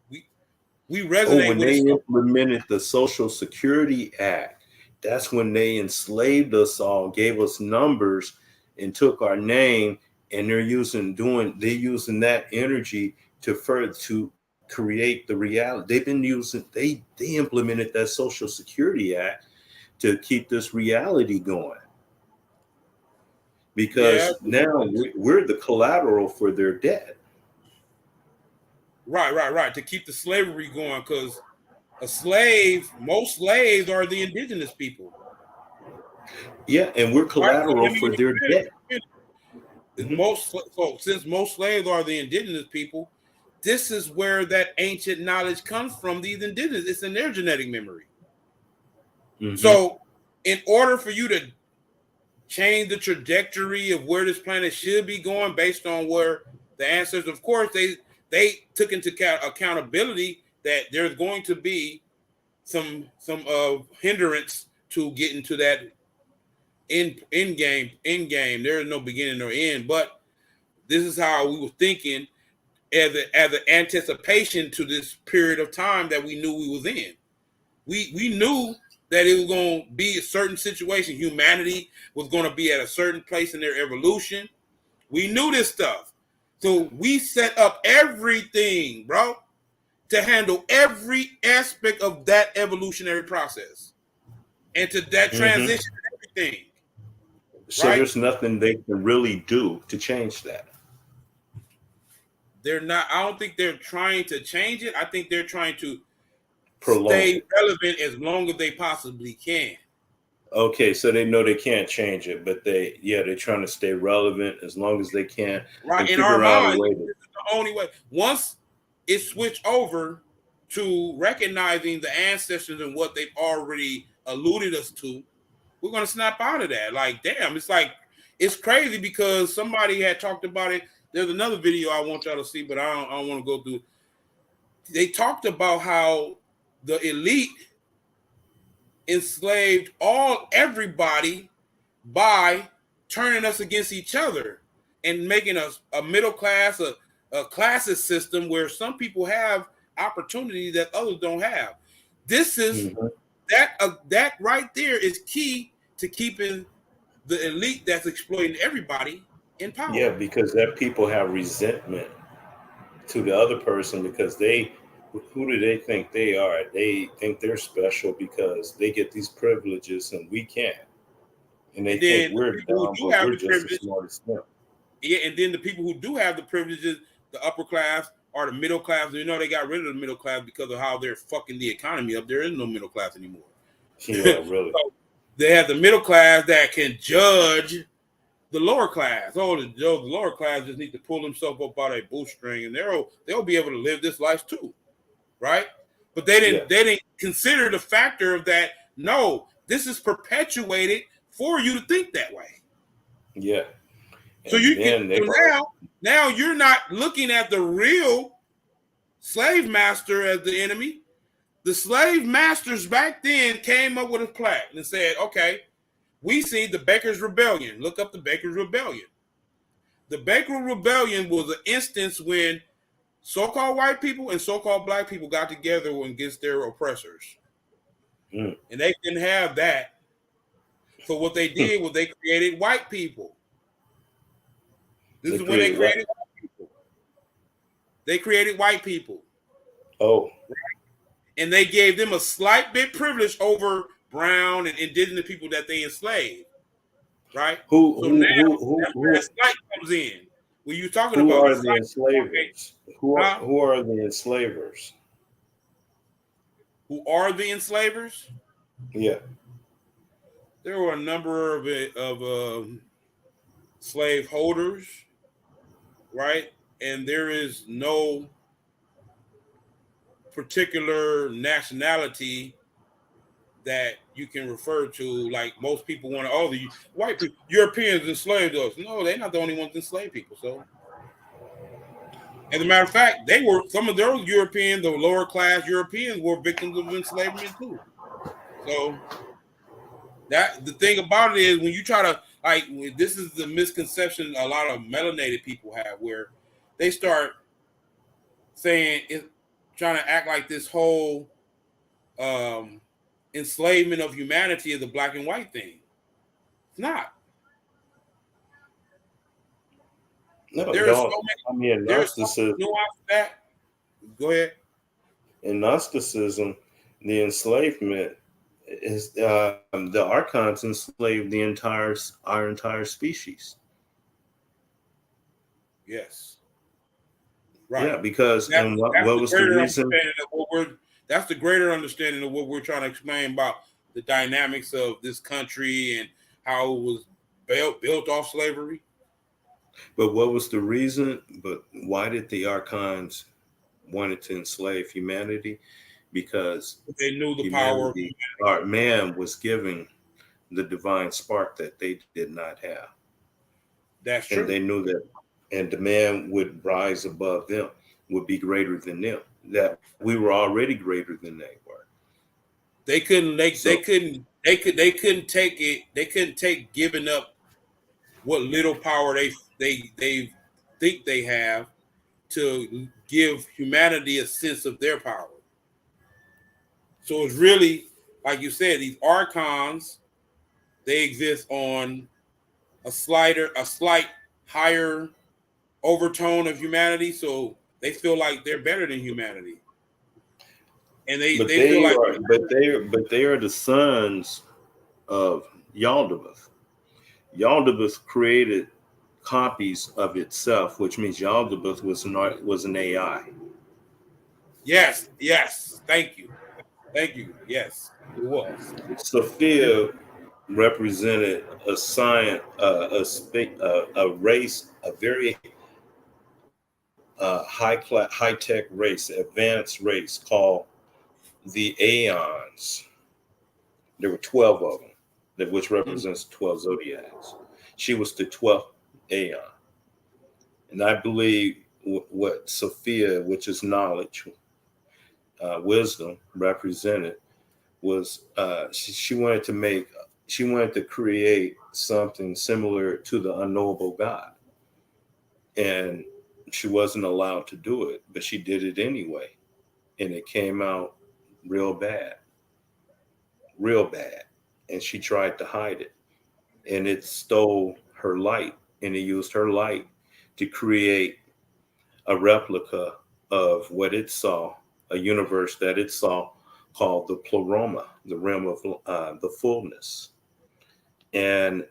we resonate when with they it. So, implemented the Social Security Act, that's when they enslaved us all, gave us numbers, and took our name, and they're using that energy to create the reality. They've been using they implemented that Social Security Act to keep this reality going. yeah, Because now we're the collateral for their debt. right. To keep the slavery going, because most slaves are the indigenous people. Yeah, and we're Right? collateral for their debt. Mm-hmm. Since most slaves are the indigenous people, this is where that ancient knowledge comes from. These indigenous, it's in their genetic memory. Mm-hmm. So, in order for you to change the trajectory of where this planet should be going, based on where the ancestors, of course, they took into accountability that there's going to be some hindrance to getting to that end game. There is no beginning nor end, but this is how we were thinking as an anticipation to this period of time that we knew we was in. We knew that it was going to be a certain situation. Humanity was going to be at a certain place in their evolution. We knew this stuff. So we set up everything, bro, to handle every aspect of that evolutionary process and to that transition and everything. So Right? there's nothing they can really do to change that. They're not, I don't think they're trying to change it. I think they're trying to Prolong relevant as long as they possibly can. Okay, so they know they can't change it, but they're trying to stay relevant as long as they can, Right. and In our figure out a mind, way this is the only way. Once it switched over to recognizing the ancestors and what they've already alluded us to, we're gonna snap out of that. Like, damn, it's crazy because somebody had talked about it. There's another video I want y'all to see, but I don't want to go through. They talked about how the elite enslaved everybody by turning us against each other and making us a middle class, a classist system where some people have opportunity that others don't have. This is that right there is key to keeping the elite that's exploiting everybody in power. Yeah, because that people have resentment to the other person because who do they think they are? They think they're special because they get these privileges and we can't. And they think we're dumb, but we're just as smart as them. Yeah, and then the people who do have the privileges, the upper class or the middle class, you know, they got rid of the middle class because of how they're fucking the economy up. There is no middle class anymore. Yeah, really. So they have the middle class that can judge the lower class. The lower class just need to pull themselves up by their bootstring, and they'll be able to live this life too, right? But they didn't consider the factor of that. No, this is perpetuated for you to think that way. Yeah. So now you're not looking at the real slave master as the enemy. The slave masters back then came up with a plan and said, okay, we see the Baker's Rebellion. Look up the Baker's Rebellion. The Baker's Rebellion was an instance when so-called white people and so-called black people got together against their oppressors. And they didn't have that. So what they did was they created white people. This is when they created white people. They created white people. Oh. And they gave them a slight bit privilege over brown and indigenous people that they enslaved. Right? Who slight comes in. When you're talking about are the enslavers? Who are the enslavers? Who are the enslavers? Yeah. There were a number of slave holders, right? And there is no particular nationality that you can refer to. Like most people want to, oh, the white people, Europeans enslaved us. No, they're not the only ones enslaved people. So, as a matter of fact, they were some of those Europeans, the lower class Europeans, were victims of enslavement too. So that the thing about it is when you try to like this is the misconception a lot of melanated people have where they start saying it, trying to act like this whole um, enslavement of humanity is a black and white thing. It's not. No, There are so y'all. I many. mean, There's so Gnosticism. much nuance to that. Go ahead. In Gnosticism, the enslavement is the archons enslaved our entire species. Yes. Right. Yeah, because That's, and that's what the was the greater reason? understanding of what we're. That's the greater understanding of what we're trying to explain about the dynamics of this country and how it was built off slavery. But what was the reason? But why did the archons wanted to enslave humanity? Because They knew the power of humanity, our man, was giving the divine spark that they did not have, that's and true. they knew that, and the man would rise above them, would be greater than them. That we were already greater than they were. They couldn't So, they couldn't take it. They couldn't take giving up what little power they think they have to give humanity a sense of their power. So it's really like you said, these archons, they exist on a slight higher overtone of humanity. So they feel like they're better than humanity. And but they feel like they are the sons of Yaldabaoth. Yaldabaoth created copies of itself, which means Yaldabaoth was an AI. yes, thank you, yes, it was. Sophia represented a science, a race, a very high tech race, advanced race called the Aeons. There were 12 of them, which represents 12 zodiacs. She was the 12th Aeon. And I believe what Sophia, which is knowledge, wisdom, represented was she wanted to create something similar to the unknowable God, and she wasn't allowed to do it, but she did it anyway, and it came out real bad, real bad, and she tried to hide it, and it stole her light, and it used her light to create a replica of what it saw, a universe that it saw called the pleroma, the realm of the fullness. And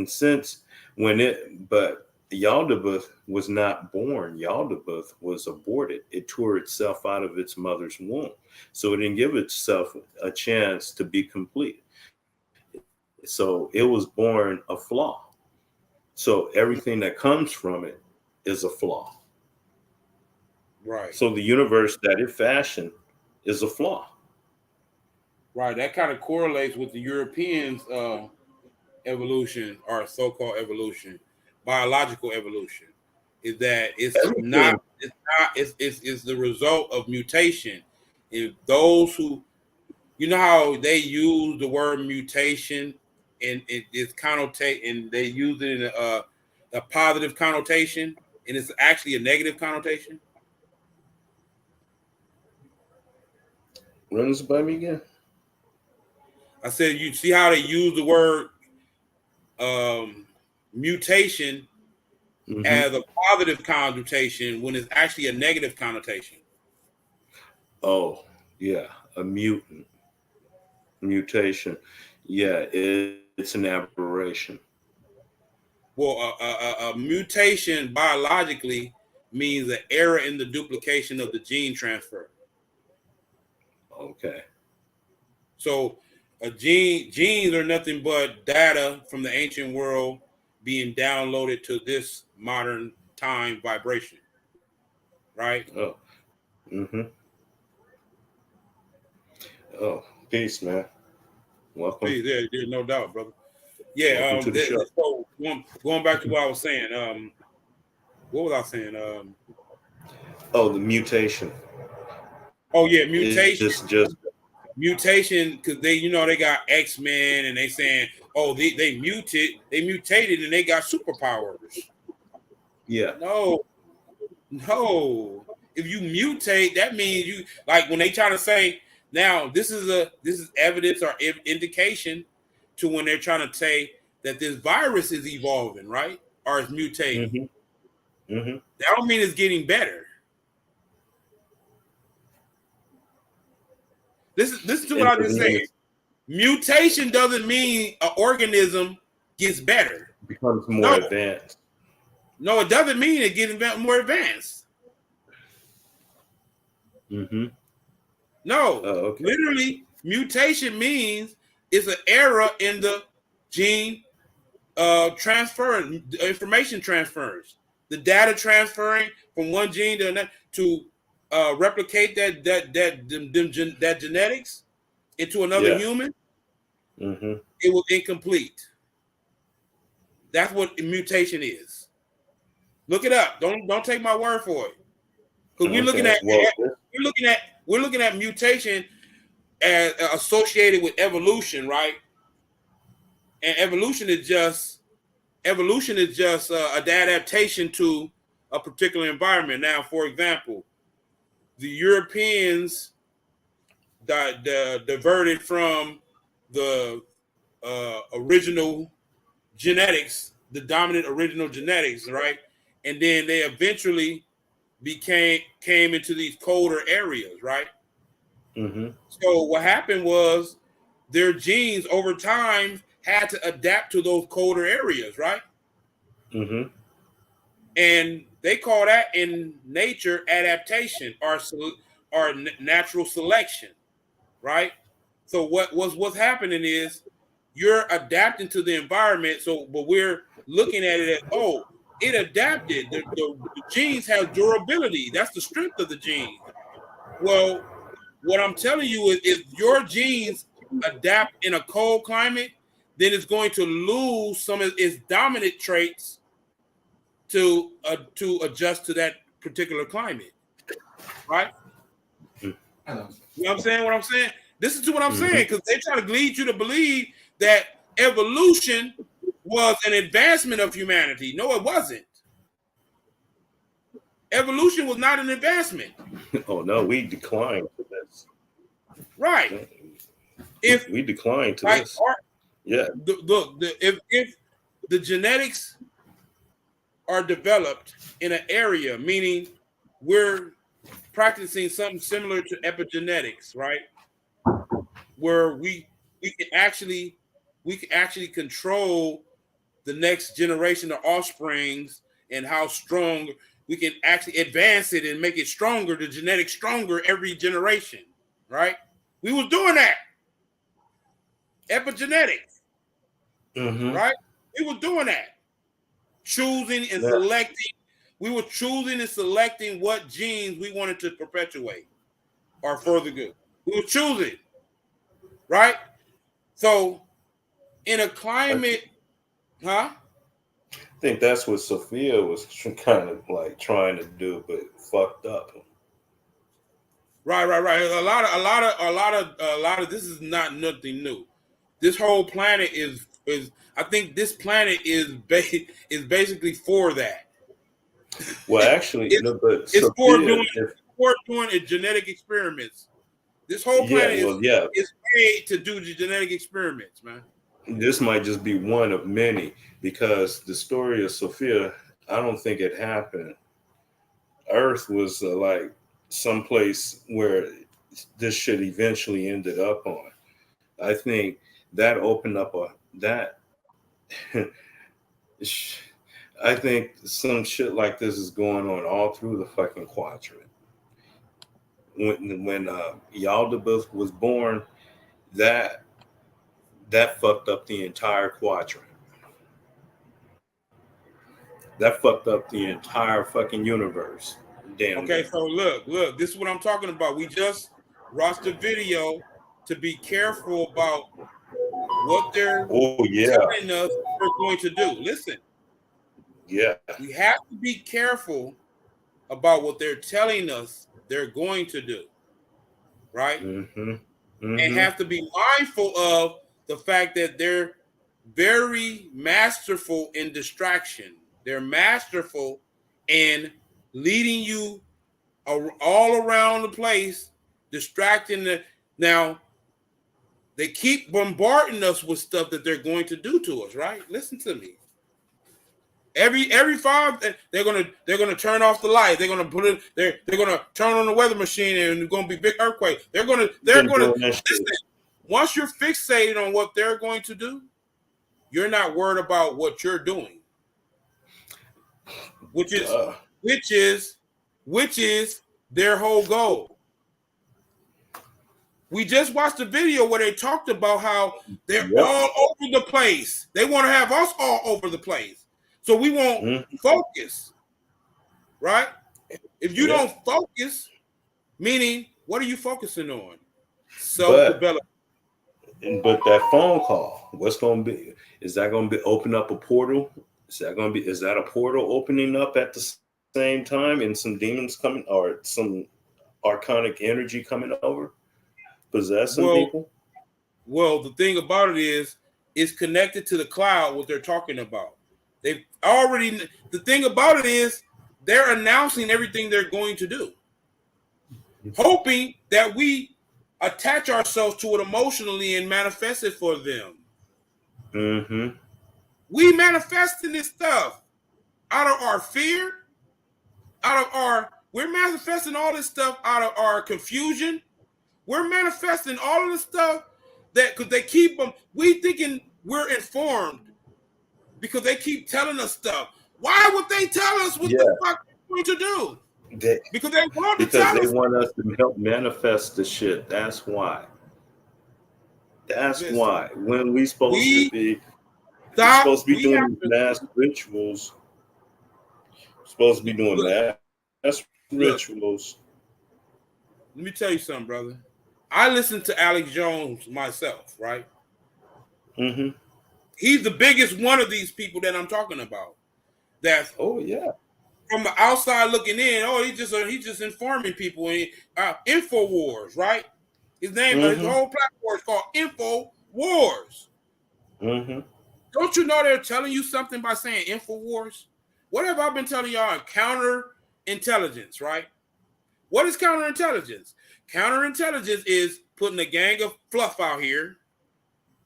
since when it, but Yaldabaoth was not born. Yaldabaoth was aborted. It tore itself out of its mother's womb. So it didn't give itself a chance to be complete. So it was born a flaw. So everything that comes from it is a flaw. Right. So the universe that it fashioned is a flaw. Right. That kind of correlates with the Europeans' evolution or so-called evolution, biological evolution, is that Everything. it's the result of mutation. If those who you know how they use the word mutation and it's connotate and they use it in a positive connotation and it's actually a negative connotation. Runs by me again. I said you see how they use the word mutation Hmm. as a positive connotation when it's actually a negative connotation. Oh, yeah, a mutation. Yeah, it's an aberration. Well, a mutation biologically means an error in the duplication of the gene transfer. Okay. So, Genes are nothing but data from the ancient world being downloaded to this modern time vibration, right? Oh. Mm-hmm. Oh, peace, man. Welcome. There's no doubt, brother. Yeah. Welcome to the show. So going back to what I was saying. What was I saying? Oh, the mutation. Oh yeah, It's mutation. just Mutation, because they got X-Men and they saying, oh, they mutated and they got superpowers. yeah. No. If you mutate, that means you, like when they try to say, now this is evidence or indication to when they're trying to say that this virus is evolving, right? Or it's mutating. Mm-hmm. Mm-hmm. That don't mean it's getting better. Listen to what I just said. Mutation doesn't mean an organism gets better. Becomes more advanced. No, it doesn't mean it gets more advanced. Mm-hmm. No. Oh, okay. Literally, mutation means it's an error in the gene information transfers. The data transferring from one gene to another to replicate that genetics into another human. Mm-hmm. It was incomplete. That's what mutation is. Look it up. Don't take my word for it. Because we're looking at mutation as associated with evolution, right? And evolution is just an adaptation to a particular environment. Now, for example, the Europeans diverted from the original genetics, the dominant original genetics, right? And then they eventually came into these colder areas, right? Mm-hmm. So what happened was their genes over time had to adapt to those colder areas, right? Mm-hmm. And they call that in nature adaptation or natural selection, right? So what's happening is you're adapting to the environment. So, but we're looking at it as, oh, it adapted. The genes have durability. That's the strength of the genes. Well, what I'm telling you is if your genes adapt in a cold climate, then it's going to lose some of its dominant traits to adjust to that particular climate, right? You know what I'm saying? What I'm saying? Listen to what I'm saying, because they try to lead you to believe that evolution was an advancement of humanity. No, it wasn't. Evolution was not an advancement. Oh no, we declined to this. Right. If we declined to this. If the genetics are developed in an area, meaning we're practicing something similar to epigenetics, right? Where we can actually control the next generation of offsprings and how strong we can actually advance it and make it stronger, the genetics stronger every generation, right? We was doing that. Epigenetics, right? We were doing that. Choosing and selecting. We were choosing and selecting what genes we wanted to perpetuate or further good. We were choosing, right? So in a climate, I think that's what Sophia was kind of like trying to do, but fucked up. Right. A lot of this is not nothing new. This whole planet is I think this planet is basically for that. Well, actually, it's for doing genetic experiments. This whole planet is made to do the genetic experiments, man. This might just be one of many, because the story of Sophia, I don't think it happened. Earth was like someplace where this shit eventually ended up on. I think that opened up I think some shit like this is going on all through the fucking quadrant. When Yaldabaoth was born, that that fucked up the entire quadrant. That fucked up the entire fucking universe. Damn. Okay, so look, this is what I'm talking about. We just watched a video to be careful about what they're telling us we're going to do. Listen. Yeah. We have to be careful about what they're telling us they're going to do. Right? And have to be mindful of the fact that they're very masterful in distraction. They're masterful in leading you all around the place, distracting the. Now, they keep bombarding us with stuff that they're going to do to us, right? Listen to me. Every 5, they're gonna turn off the light. They're gonna put it. They're gonna turn on the weather machine, and it's gonna be big earthquake. They're gonna. Listen, once you're fixated on what they're going to do, you're not worried about what you're doing, which is their whole goal. We just watched a video where they talked about how they're all over the place. They want to have us all over the place. So we won't focus, right? If you don't focus, meaning what are you focusing on? Self-development. But that phone call, what's going to be? Is that going to be open up a portal? Is that a portal opening up at the same time, and some demons coming or some archonic energy coming over, possessing people? Well, the thing about it is, it's connected to the cloud. What they're talking about. They've already. The thing about it is, they're announcing everything they're going to do, hoping that we attach ourselves to it emotionally and manifest it for them. We manifesting this stuff out of our fear, we're manifesting all this stuff out of our confusion. We're manifesting all of this stuff because they keep them. We thinking we're informed. Because they keep telling us stuff. Why would they tell us what the fuck they're going to do? Because they want to tell us. Because they want us to help manifest the shit. That's why. Why. When we supposed to be doing mass rituals. Supposed to be doing mass rituals. Let me tell you something, brother. I listen to Alex Jones myself, right? He's the biggest one of these people that I'm talking about. That's from the outside looking in. He's just informing people. InfoWars, right? His name, his whole platform is called InfoWars. Don't you know they're telling you something by saying InfoWars? What have I been telling y'all? Counterintelligence, right? What is counterintelligence? Counterintelligence is putting a gang of fluff out here,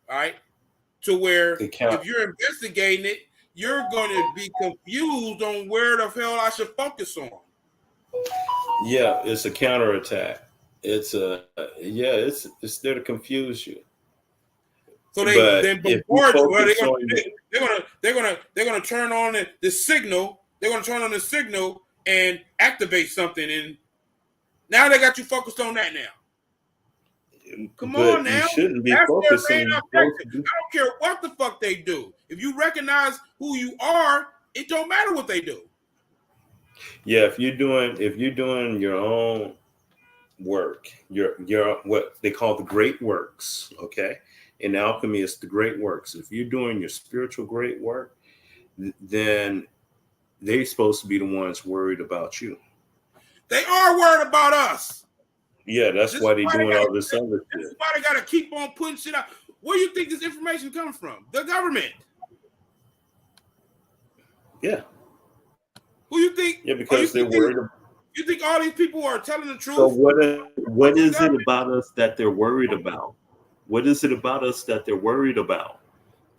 right? To where if you're investigating it, you're going to be confused on where the hell I should focus on. Yeah, it's a counterattack. It's it's there to confuse you. So they're gonna turn on the signal. They're gonna turn on the signal and activate something, and now they got you focused on that now. Come on now. You shouldn't be focusing. I don't care what the fuck they do. If you recognize who you are, it don't matter what they do. Yeah, if you're doing your own work, your what they call the great works, okay? In alchemy, it's the great works. If you're doing your spiritual great work, then they're supposed to be the ones worried about you. They are worried about us. Yeah, that's why they're doing all this other shit. That's why they got to keep on putting shit out. Where do you think this information comes from? The government. Yeah. Who you think? Yeah, because they're worried. You think all these people are telling the truth? So what is it about us that they're worried about? What is it about us that they're worried about?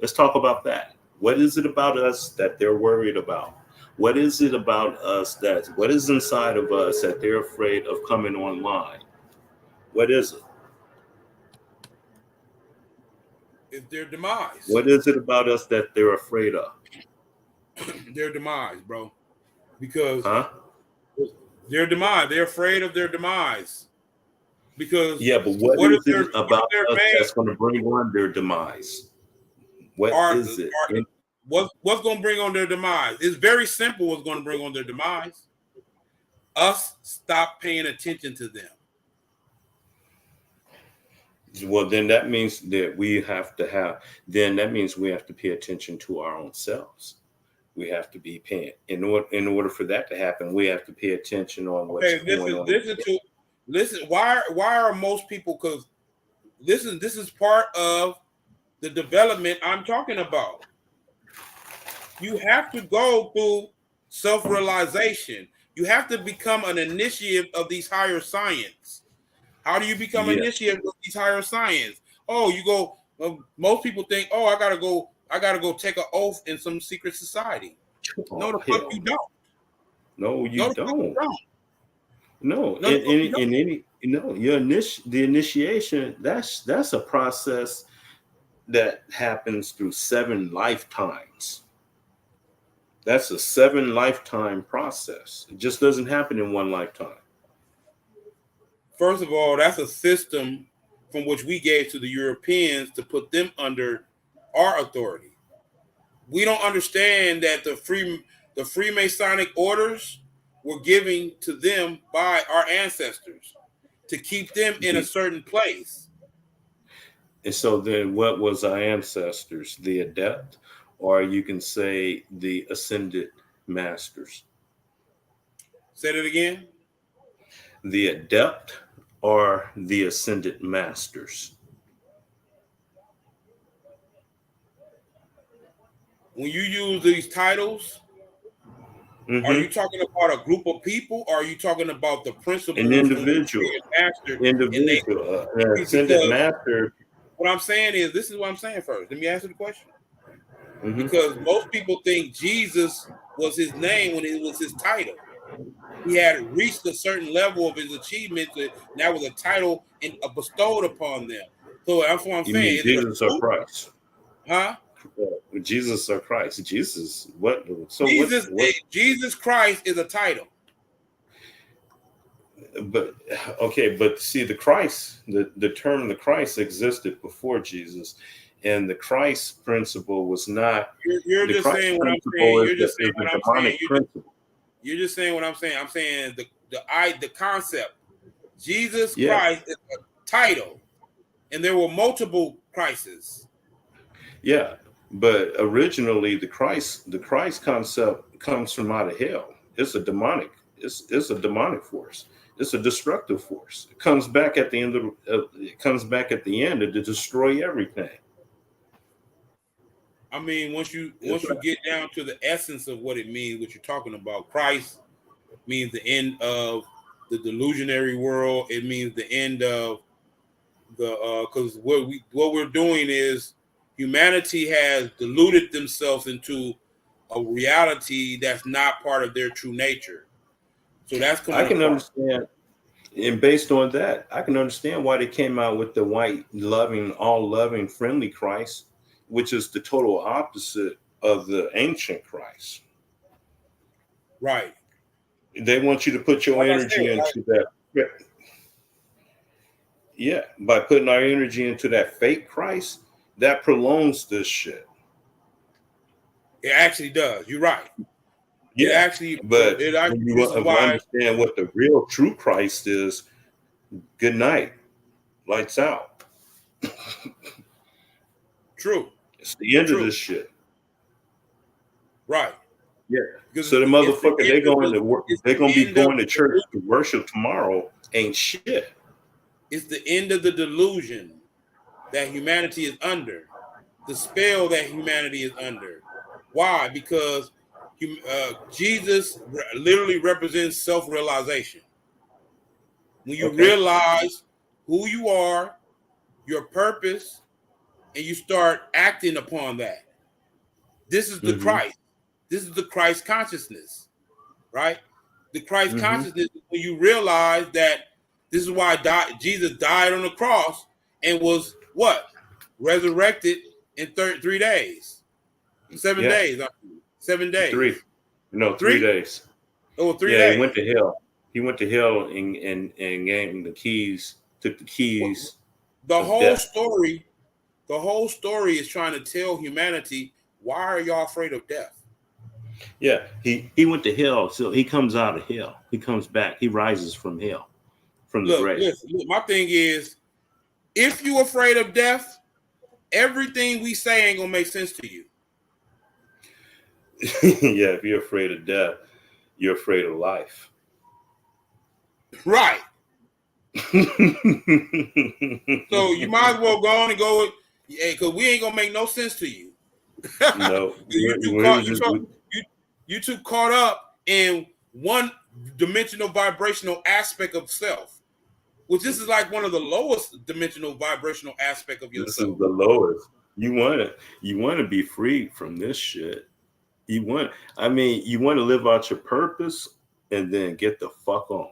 Let's talk about that. What is it about us that they're worried about? What is it about us what is inside of us that they're afraid of coming online? What is it? It's their demise. What is it about us that they're afraid of? Their demise, bro. Because their demise. They're afraid of their demise. Because Yeah, but what what if is they're it about what if us they're that's going to bring on their demise? What are is it? what's going to bring on their demise? It's very simple. What's going to bring on their demise? Us stop paying attention to them. Well, then that means that we have to have. Then that means we have to pay attention to our own selves. We have to be paying in order for that to happen. We have to pay attention on what's Okay, going on. listen. Why are most people? Because this is part of the development I'm talking about. You have to go through self-realization. You have to become an initiate of these higher science. How do you become Yeah. initiate of these higher science? Oh, you go. Most people think, oh, I gotta go take an oath in some secret society. No, Oh, the fuck hell you no. don't. No, No, you the fuck you don't. don't. No, No, the fuck you don't. in any the initiation, that's a process that happens through 7 lifetimes. That's a 7 lifetime process. It just doesn't happen in one lifetime. First of all, that's a system from which we gave to the Europeans to put them under our authority. We don't understand that the Freemasonic orders were given to them by our ancestors to keep them in a certain place. And so then what was our ancestors? The adept, or you can say the ascended masters. Say that again. The adept or the ascended masters. When you use these titles, are you talking about a group of people, or are you talking about the An principles from which individual, we are mastered? And they, an ascended because master. what I'm saying is, this is what I'm saying first. Let me answer the question. Mhm. Because most people think Jesus was his name when it was his title. He had reached a certain level of his achievement, and that was a title bestowed upon them. So that's what I'm You saying. mean Is it a Jesus or group? Christ? Huh? Jesus or Christ? Jesus. What? So Jesus, what? Jesus Christ is a title. But okay, but see, the Christ, the term the Christ existed before Jesus, and the Christ principle was not. You're The just Christ saying what I'm saying. principle You're just saying is what a I'm saying. demonic principle. You're just saying what I'm saying. I'm saying the concept. Jesus Yeah, Christ is a title, and there were multiple Christs. yeah. But originally, the Christ concept comes from out of hell. It's a demonic. It's a demonic force. It's a destructive force. It comes back at the end of. It comes back at the end to destroy everything. I mean, once It's you get down to the essence of what it means, what you're talking about, Christ means the end of the delusionary world. It means the end of the because what we're doing is humanity has deluded themselves into a reality that's not part of their true nature. So that's I coming can apart. understand, and based on that, I can understand why they came out with the white, loving, all loving, friendly Christ, which is the total opposite of the ancient Christ. Right. They want you to put your Like I said, energy into that. Yeah, by putting our energy into that fake Christ, that prolongs this shit. it actually does. You're right. It Yeah, actually, but when you this is why. understand what the real true Christ is, good night, lights out. True. It's the end of True. this shit. Right. Yeah. Because So the it's the motherfucker, end they of going the to work. it's They're gonna the be end of going to church to worship tomorrow. Ain't shit. it's the end of the delusion that humanity is under, the spell that humanity is under. Why? Because Jesus literally represents self-realization. When you Okay. realize who you are, your purpose, and you start acting upon that. This is the Mm-hmm. Christ. This is the Christ consciousness, right? The Christ Mm-hmm. consciousness is when you realize that this is why Jesus died on the cross and was what? Resurrected in 3 days. 7 Yeah. days. 7 3. days. No, 3 3? days. Oh, 3 Yeah, he went days. to hell. He went to hell and gave him the keys took the keys The of whole death. story, the whole story is trying to tell humanity, why are y'all afraid of death? Yeah, he went to hell, so he comes out of hell. He comes back. He rises from hell, from the Look, grave. listen, look, my thing is, if you're afraid of death, everything we say ain't gonna make sense to you. Yeah, if you're afraid of death, you're afraid of life. Right. So you might as well go on and go with, yeah, because we ain't gonna make no sense to you. No, you too we caught just, you too caught up in one dimensional vibrational aspect of self, which this is like one of the lowest dimensional vibrational aspect of this is yourself. the lowest. You want to be free from this shit. You want, I mean, you want to live out your purpose and then get the fuck on.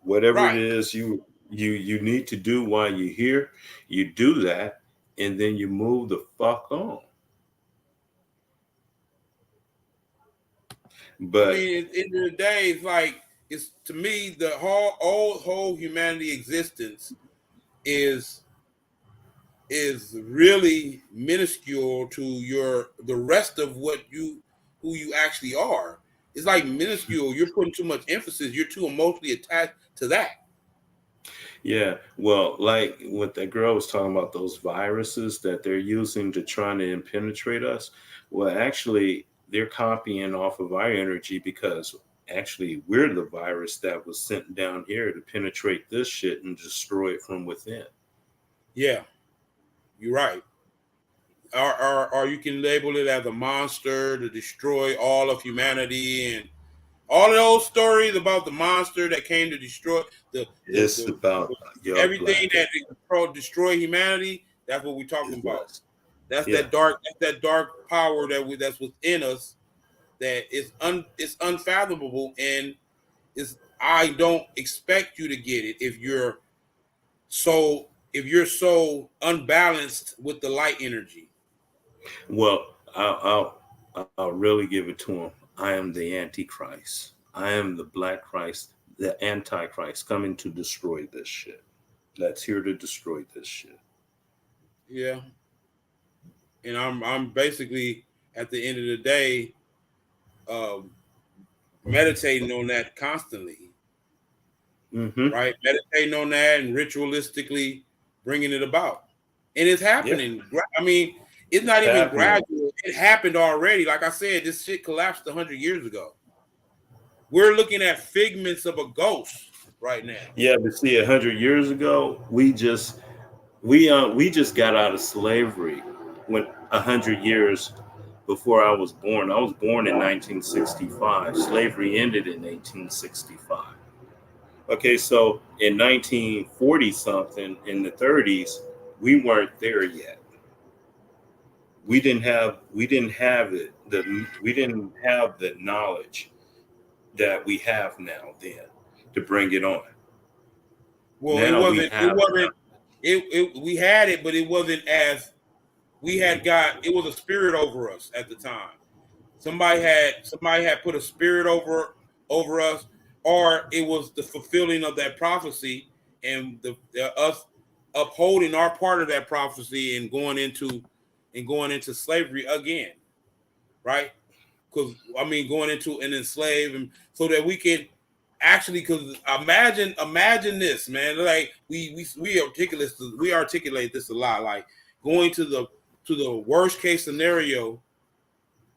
Whatever it Right. is you need to do while you're here, you do that, and then you move the fuck on. I But mean, at the end of the day, it's like, it's, to me, the whole humanity existence is really minuscule to the rest of who you actually are. It's like minuscule. You're putting too much emphasis. You're too emotionally attached to that. yeah, well, like what that girl was talking about, those viruses that they're using to try to penetrate us. Well, actually, they're copying off of our energy because actually we're the virus that was sent down here to penetrate this shit and destroy it from within. Yeah, you're right. Or you can label it as a monster to destroy all of humanity, and all of those stories about the monster that came to destroy It's about your everything black. that destroy humanity. That's what we're talking It's about. us. That's Yeah. that dark power that's within us, that it's unfathomable, and is, I don't expect you to get it if you're so unbalanced with the light energy. Well, I'll really give it to him. I am the Antichrist. I am the Black Christ, the Antichrist coming to destroy this shit. That's here to destroy this shit. Yeah, and I'm basically, at the end of the day, um, meditating on that constantly, Mm-hmm. right? Meditating on that and ritualistically bringing it about, and it's Yeah, happening. I mean, it's it's not even happening. gradual. It happened already. Like I said, this shit collapsed 100 years ago. We're looking at figments of a ghost right now. Yeah, but see, 100 years ago, we just got out of slavery when 100 years before I was born. I was born in 1965. Slavery ended in 1865. Okay, so in 1940 something, in the 30s, we weren't there yet. We didn't have we didn't have the knowledge that we have now then to bring it on. Well, it Now we wasn't. It have wasn't. We had it, but it wasn't as we had got. It was a spirit over us at the time. Somebody had put a spirit over us, or it was the fulfilling of that prophecy, and the us upholding our part of that prophecy and going into slavery again, right? Because I mean, going into an enslave, and so that we can actually, because imagine this, man. Like we articulate this a lot, like going to the worst case scenario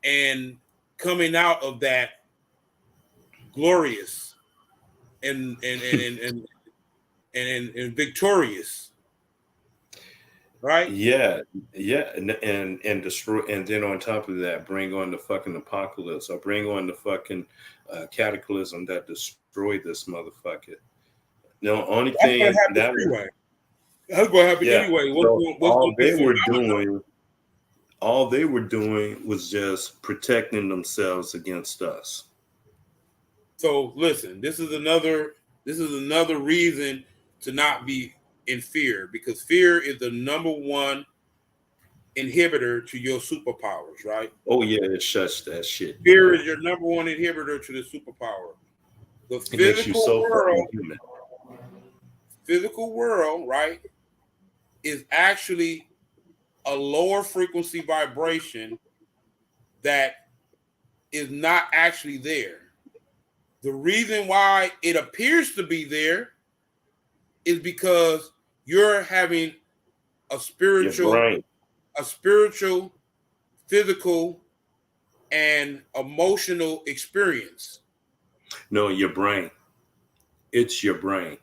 and coming out of that glorious and victorious, right? yeah, yeah, and destroy, and then on top of that, bring on the fucking apocalypse, or bring on the fucking cataclysm that destroyed this motherfucker. The only That's gonna thing happen that was, anyway. That's gonna happen yeah. anyway. So What's gonna be phenomenal? all they were doing was just protecting themselves against us. So listen, this is another reason to not be in fear, because fear is the number one inhibitor to your superpowers, right? Oh yeah, it shuts that shit Fear down. is your number one inhibitor to the superpower. The It makes you so fucking human. physical world, right, is actually a lower frequency vibration that is not actually there. The reason why it appears to be there is because you're having a Your spiritual, brain. physical, and emotional experience. No, your brain. It's your brain.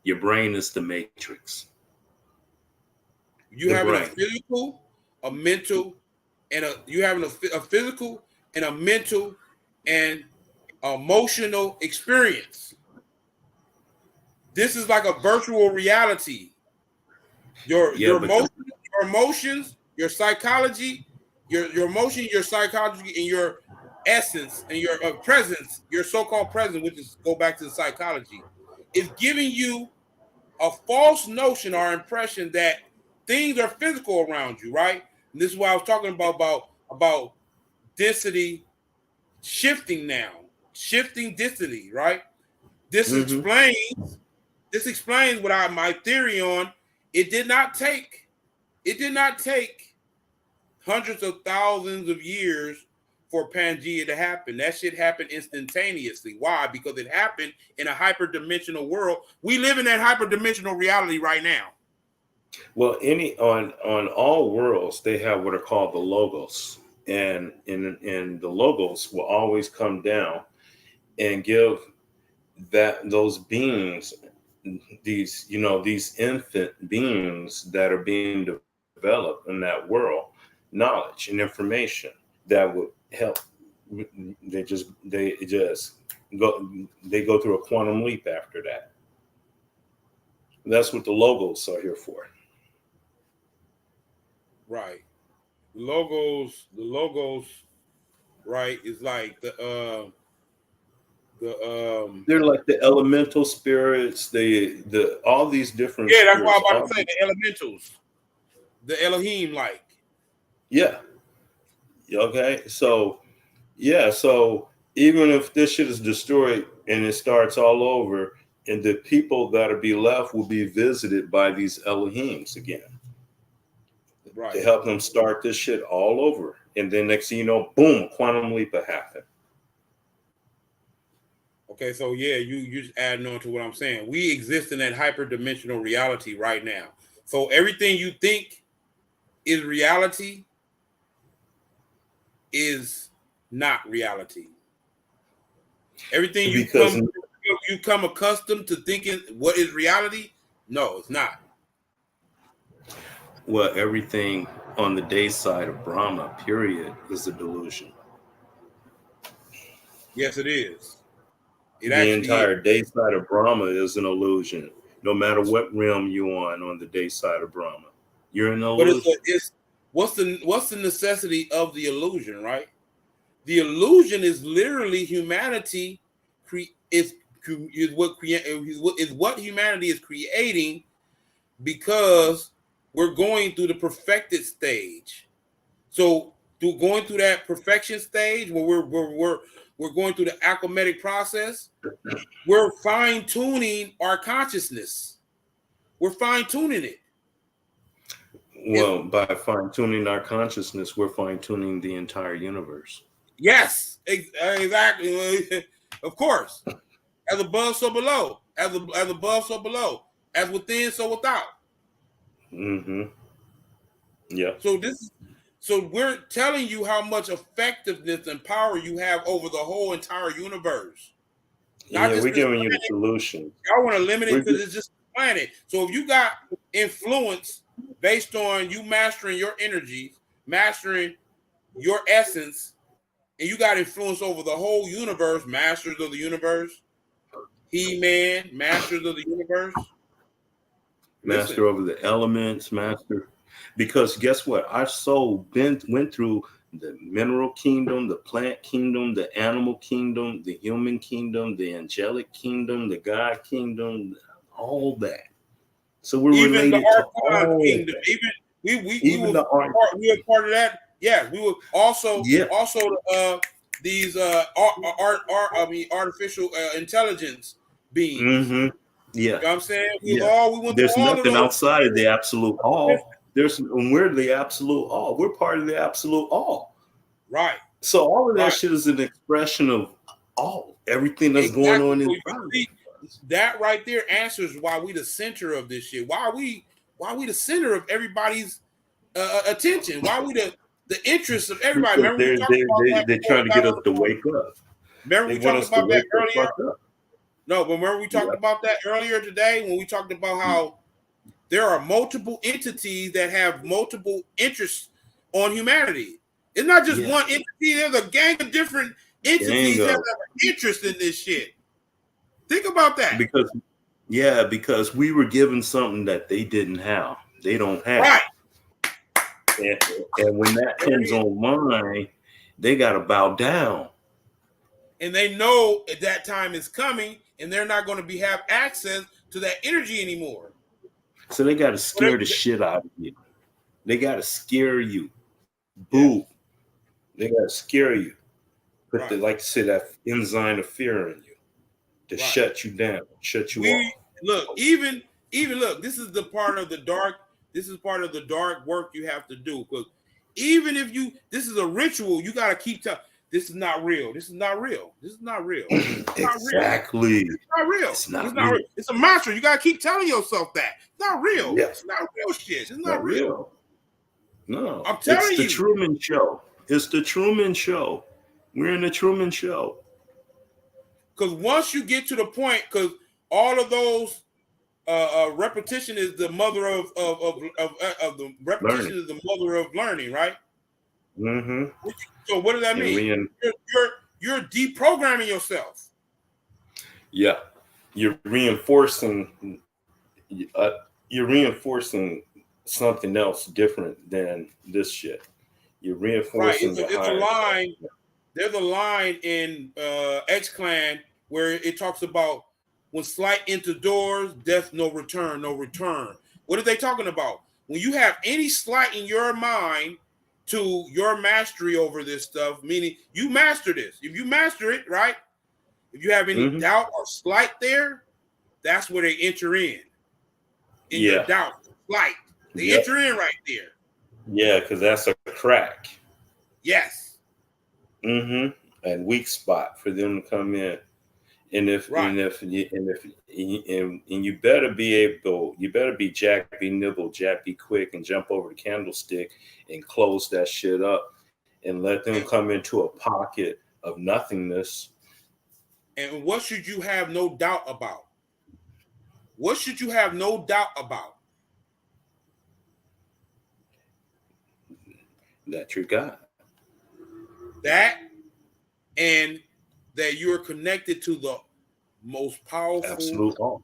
Your brain is the matrix. You The having a brain. physical, a mental, and you having a physical and a mental and emotional experience. This is like a virtual reality. Your emotions, your psychology, your emotion, your psychology, and your essence and your presence, your so-called presence, which is go back to the psychology, is giving you a false notion or impression that things are physical around you, right? And this is why I was talking about density shifting now, shifting density, right? This explains what my theory on it did not take hundreds of thousands of years for Pangea to happen. That shit happened instantaneously. Why? Because it happened in a hyperdimensional world. We live in that hyperdimensional reality right now. Well, on all worlds, they have what are called the logos, and in the logos will always come down and give those beings, these infant beings that are being developed in that world, knowledge and information that would help. They go through a quantum leap after that. That's what the logos are here for. Right. The logos, right, is like they're like the elemental spirits, the all these different that's spirits, what I'm about to say, the elementals, the Elohim, like. Yeah. Okay. So even if this shit is destroyed and it starts all over, and the people that'll be left will be visited by these Elohims again. Right. To help them start this shit all over. And then next thing you know, boom, quantum leap will happen. Okay, so yeah, you just adding on to what I'm saying. We exist in that hyperdimensional reality right now. So everything you think is reality is not reality. Everything you come accustomed to thinking what is reality, no, it's not. Well, everything on the day side of Brahma, period, is a delusion. Yes, it is. The entire day side of Brahma is an illusion. No matter what realm you're on the day side of Brahma, you're an illusion. But what's the necessity of the illusion, right? The illusion is literally humanity is what humanity is creating, because we're going through the perfected stage. So going through that perfection stage where we're going through the alchemic process, we're fine-tuning our consciousness. We're fine-tuning it. Well, by fine-tuning our consciousness, we're fine-tuning the entire universe. Yes, exactly. Of course. As above, so below. As above, so below. As within, so without. Mm-hmm. Yeah. So we're telling you how much effectiveness and power you have over the whole entire universe. We're giving you the solution. Y'all want to limit it because it's just a planet. So if you got influence based on you mastering your energy, mastering your essence, and you got influence over the whole universe, masters of the universe, He-Man, masters of the universe. Master over the elements, master. Because guess what? Our soul went through the mineral kingdom, the plant kingdom, the animal kingdom, the human kingdom, the angelic kingdom, the God kingdom, all that. So we're even related to all kingdom. We were part of that. Yeah, we were also these artificial intelligence beings. Mm-hmm. Yeah. You know what I'm saying? We Yeah. went There's through all of nothing those. outside of the absolute all. We're the absolute all. We're part of the absolute all. Right. So all of that Right. shit is an expression of all. Everything that's Exactly. going on So inside. you see, that right there answers why we the center of this shit. Why we the center of everybody's attention? Why we the interest of everybody? Because Remember we talked about that they're before trying we to got get on us the to phone? wake up. Remember They we want talked us to about that wake the earlier? fuck up. No, but remember we talked about that earlier today when we talked about how there are multiple entities that have multiple interests on humanity. It's not just one entity. There's a gang of different entities that have an interest in this shit. Think about that. Because we were given something that they didn't have. They don't have. Right. And when that comes online, they got to bow down. And they know that time is coming, and they're not going to have access to that energy anymore. So they got to scare the shit out of you. They got to scare you. Boo. Yes. They got to scare you. Put like to say that enzyme of fear in you to shut you down, shut you off. Look, even look, this is the part of the dark. This is part of the dark work you have to do, because even if this is a ritual, you got to keep telling. This is not real. This is not real. This is not real. Exactly. It's not real. It's not real. It's a mantra. You got to keep telling yourself that. It's not real. Yes. It's not real shit. It's not real. No. I'm telling you. It's the Truman Show. It's the Truman Show. We're in the Truman Show. Because once you get to the point, because all of those repetition is the mother of the repetition learning. Is the mother of learning, right? Mm-hmm. So what does that mean? You're deprogramming yourself. Yeah, you're reinforcing. You're reinforcing something else different than this shit. You're reinforcing. Right. It's a line. There's a line in X Clan where it talks about when slight enter doors, death no return, no return. What are they talking about? When you have any slight in your mind to your mastery over this stuff, meaning you master this. If you master it, right? If you have any doubt or slight there, that's where they enter in your doubt, slight. They enter in right there. Yeah, because that's a crack. Yes. And weak spot for them to come in. And you better be able, you better be Jack be nibble, Jack be quick, and jump over the candlestick and close that shit up and let them come into a pocket of nothingness. And what should you have no doubt about? What should you have no doubt about? That you're God. That, and that you're connected to the most powerful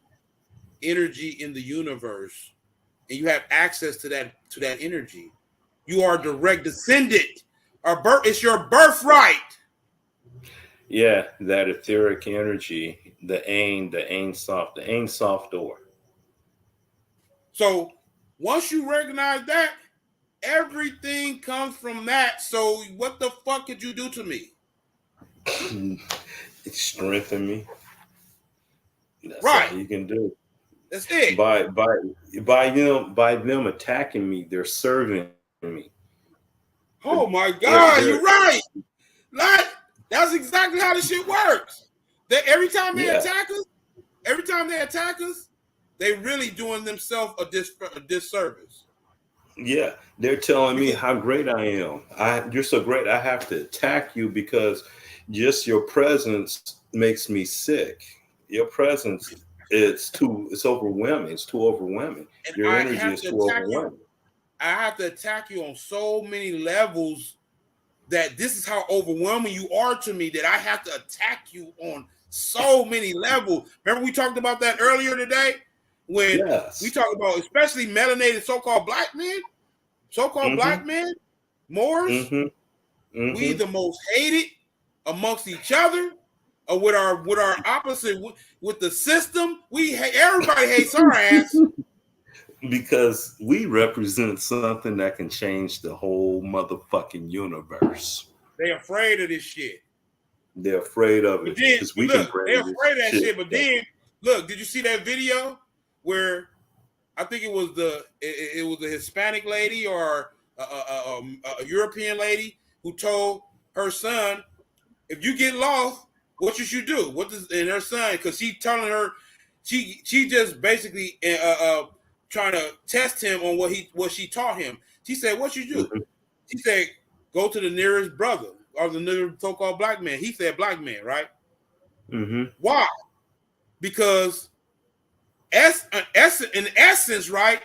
energy in the universe, and you have access to that energy. You are direct descendant. It's your birthright. Yeah, that etheric energy, the Ain soft door. So once you recognize that, everything comes from that. So what the fuck could you do to me? It strengthened me. That's right. all you can do. That's it. By them attacking me, they're serving me. Oh my God, you're right. Like, that's exactly how this shit works. Every time they attack us, they really doing themselves a disservice. Yeah, they're telling me how great I am. You're so great. I have to attack you because just your presence makes me sick. Your presence, it's overwhelming. It's too overwhelming. And your energy is too overwhelming. I have to attack you on so many levels that this is how overwhelming you are to me, that I have to attack you on so many levels. Remember we talked about that earlier today? When we talk about especially melanated so-called black men, black men, Moors, we the most hated amongst each other, or with our opposite, with the system. Everybody hates our ass. Because we represent something that can change the whole motherfucking universe. They afraid of this shit. They're afraid of it because we can bring they're afraid of that shit. But back. then, look, did you see that video where I think it was a Hispanic lady or a European lady who told her son, if you get lost, what should you do? And her son, because she telling her, she just basically trying to test him on what she taught him. She said, what should you do? Mm-hmm. She said, go to the nearest brother or the nearest so-called black man. He said black man, right? Mm-hmm. Why? Because in essence, right?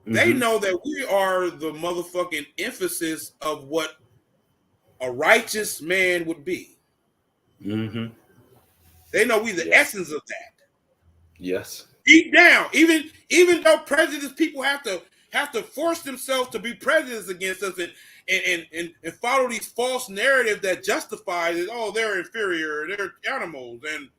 They know that we are the motherfucking emphasis of what a righteous man would be. Mm-hmm. They know we the essence of that. Yes. Deep down, even though prejudiced people have to force themselves to be prejudiced against us and follow these false narratives that justify that, oh, they're inferior, they're animals, and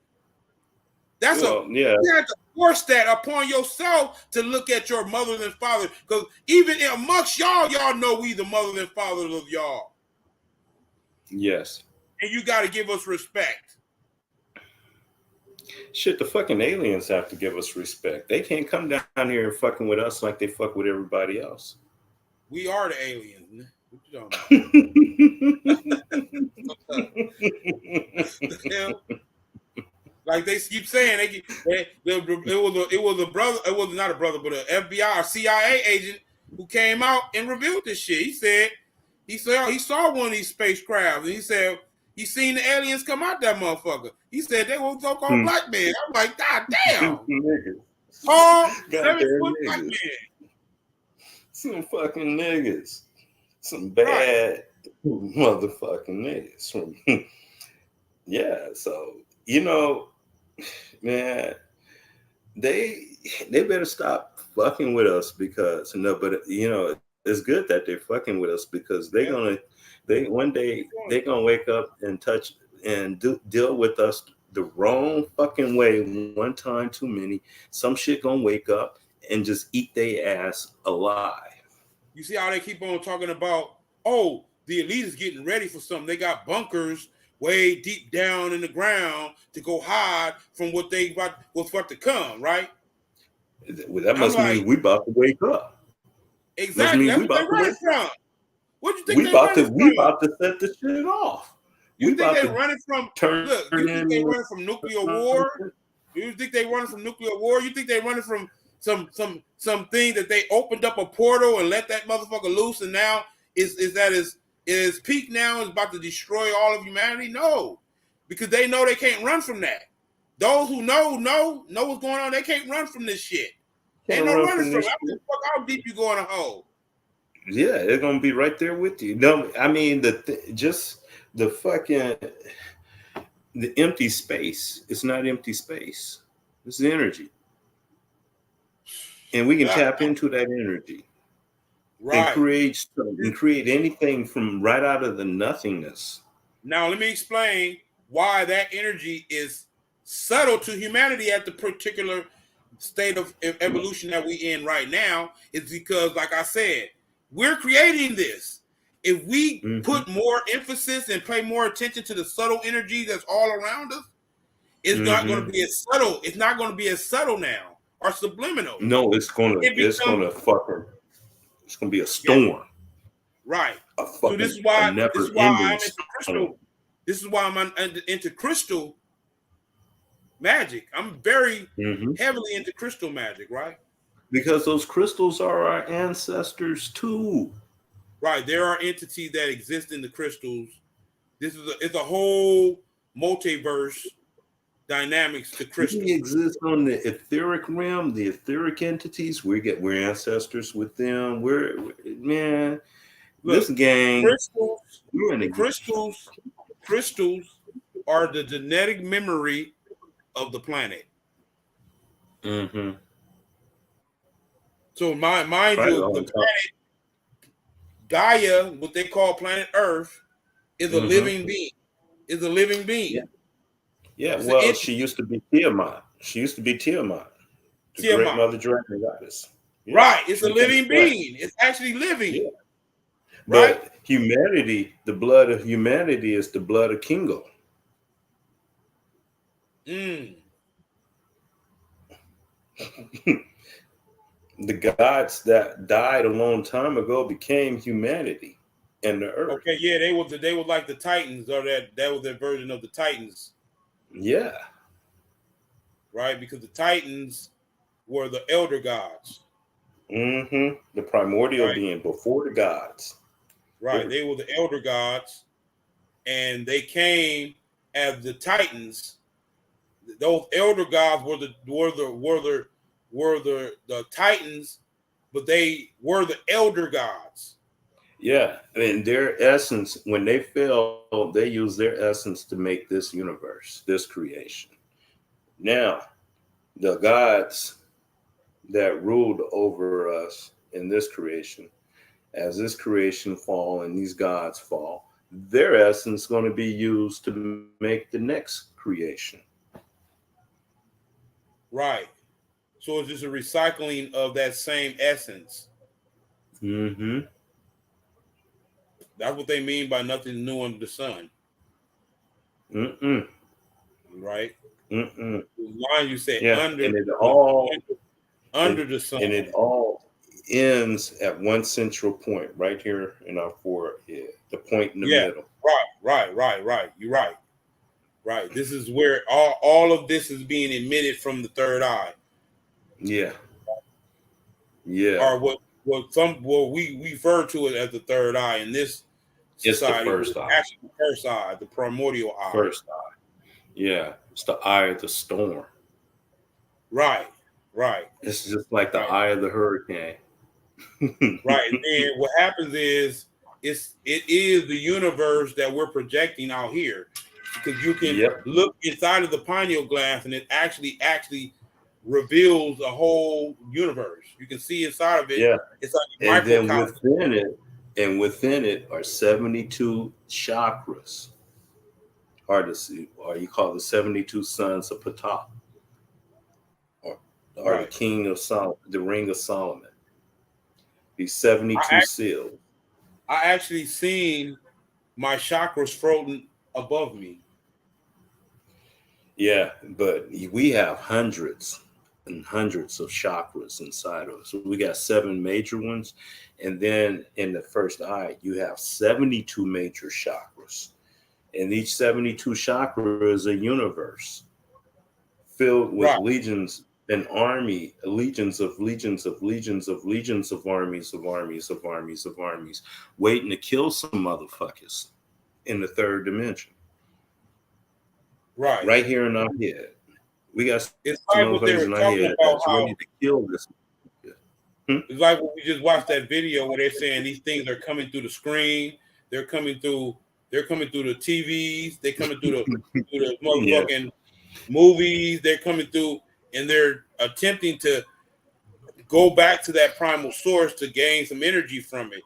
that's you have to force that upon yourself to look at your mother and father, because even amongst y'all know we the mother and fathers of y'all. Yes. And you got to give us respect. Shit, the fucking aliens have to give us respect. They can't come down here and fucking with us like they fuck with everybody else. We are the aliens. What you talking about? Like they keep saying, it was a brother. It was not a brother, but an FBI or CIA agent who came out and revealed this shit. He said he saw one of these spacecraft, and he said he seen the aliens come out that motherfucker. He said they were so-called black men. I'm like, God damn, oh, 7-foot black men. Some fucking niggas, some bad motherfucking niggas. Yeah, so man, they better stop fucking with us because but it's good that they're fucking with us because one day they're gonna wake up and touch and deal with us the wrong fucking way one time too many. Some shit gonna wake up and just eat their ass alive. You see how they keep on talking about, oh, the elite is getting ready for something. They got bunkers way deep down in the ground to go hide from what's about to come, right? Well, that must mean we about to wake up. Exactly. That's what they're running from. What do you think we about to set the shit off. You think they're running from you think they're running from nuclear war? You think they're running from nuclear war? You think they're running from something that they opened up a portal and let that motherfucker loose, and now is peak now, is about to destroy all of humanity? No, because they know they can't run from that. Those who know what's going on. They can't run from this shit. Ain't no running from it. I don't give a fuck how deep you go in a hole. Yeah, they're gonna be right there with you. No, I mean the empty space. It's not empty space. It's energy, and we can tap into that energy. Right. And create anything from right out of the nothingness. Now let me explain why that energy is subtle to humanity at the particular state of evolution that we in right now. Is because, like I said, we're creating this. If we put more emphasis and pay more attention to the subtle energy that's all around us, it's not going to be as subtle. It's not going to be as subtle now or subliminal. No, it's gonna fucking. It's gonna be a storm, right? So this is why I'm into crystal. This is why I'm into crystal magic. I'm very heavily into crystal magic, right? Because those crystals are our ancestors too. Right, there are entities that exist in the crystals. It's a whole multiverse dynamics to crystals. We exist on the etheric realm, the etheric entities. We're ancestors with them. Look, this gang. Crystals are the genetic memory of the planet. So mind you, the planet Gaia, what they call planet Earth, is a living being. Is a living being. Yeah, well, she used to be Tiamat. The great mother dragon goddess. Yeah. Right, it's a living being. It's actually living. Yeah. Right? But humanity, the blood of humanity is the blood of Kingo. Mm. The gods that died a long time ago became humanity and the earth. Okay, yeah, they were like the Titans, or that was their version of the Titans, Yeah. right? Because the Titans were the elder gods, Mm-hmm. The primordial right? being before the gods. Right. They were the elder gods, and they came as the Titans. Those elder gods were the Titans, but they were the elder gods. Yeah. And their essence, when they fell, they used their essence to make this universe, this creation. Now, the gods that ruled over us in this creation, as this creation fall and these gods fall, their essence is going to be used to make the next creation. Right. So it's just a recycling of that same essence. Mm-hmm. That's what they mean by nothing new under the sun. Mm-mm. Right. Mm-mm. The line you said Yeah. under And it all under the sun. and it all ends at one central point right here in our forehead, the point in the Yeah. middle. Right. You're right. Right. This is where all of this is being emitted from the third eye. Yeah. Yeah. Or what we refer to it as the third eye in this It's the society. first eye. Actually the first eye, the primordial eye. First eye. Yeah. It's the eye of the storm. Right. It's just like the Right. eye of the hurricane. Right. And what happens is it is the universe that we're projecting out here. Because you can look inside of the pineal glass and it actually reveals a whole universe. You can see inside of it. Yeah. It's like a And then microcosm. within it are 72 chakras. Or you call the 72 sons of Ptah. Or the king of Solomon, the ring of Solomon. These 72 seals. I actually seen my chakras floating above me. Yeah, but we have hundreds and hundreds of chakras inside of us. So we got 7 major ones. And then in the first eye, you have 72 major chakras. And each 72 chakra is a universe filled with legions, an army, legions of legions of legions of legions of armies of armies of armies of armies, waiting to kill some motherfuckers in the third dimension. Right here in our head. We got some motherfuckers in our head that's ready to kill this. It's like when we just watched that video where they're saying these things are coming through the screen, they're coming through the TVs, they're coming through the motherfucking movies, they're coming through and they're attempting to go back to that primal source to gain some energy from it.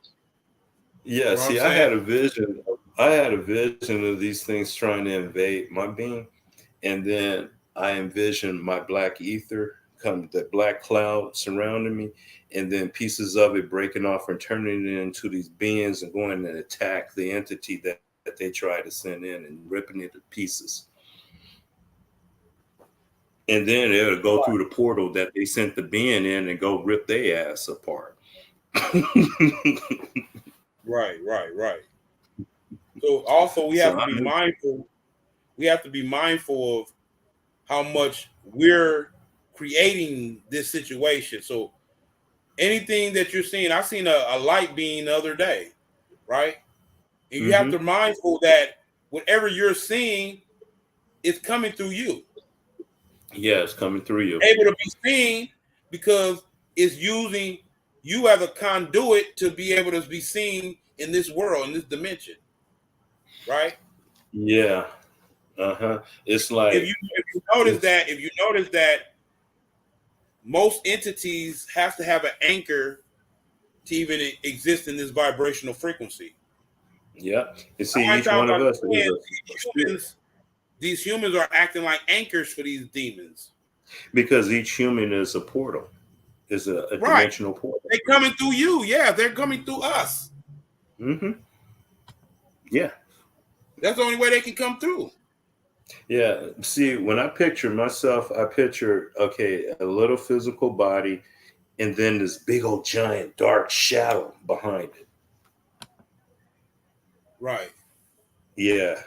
Yeah, see, I had a vision of these things trying to invade my being, and then I envisioned my black ether come, the black cloud surrounding me, and then pieces of it breaking off and turning it into these beings and going and attack the entity that they try to send in and ripping it to pieces. And then it'll go through the portal that they sent the being in and go rip their ass apart. Right. So also we have to be mindful. We have to be mindful of how much we're creating this situation. So anything that you're seeing, I seen a light being the other day, right? And you have to be mindful that whatever you're seeing is coming through you. Yeah, it's coming through you. Able to be seen because it's using you as a conduit to be able to be seen in this world, in this dimension. Right? Yeah. It's like if you notice that most entities have to have an anchor to even exist in this vibrational frequency. Yeah. You see, each one of us these humans are acting like anchors for these demons. Because each human is a portal, is a dimensional portal. They're coming through you. Yeah, they're coming through us. Yeah. That's the only way they can come through. Yeah. See, when I picture myself, I picture, okay, a little physical body and then this big old giant dark shadow behind it. Right. Yeah.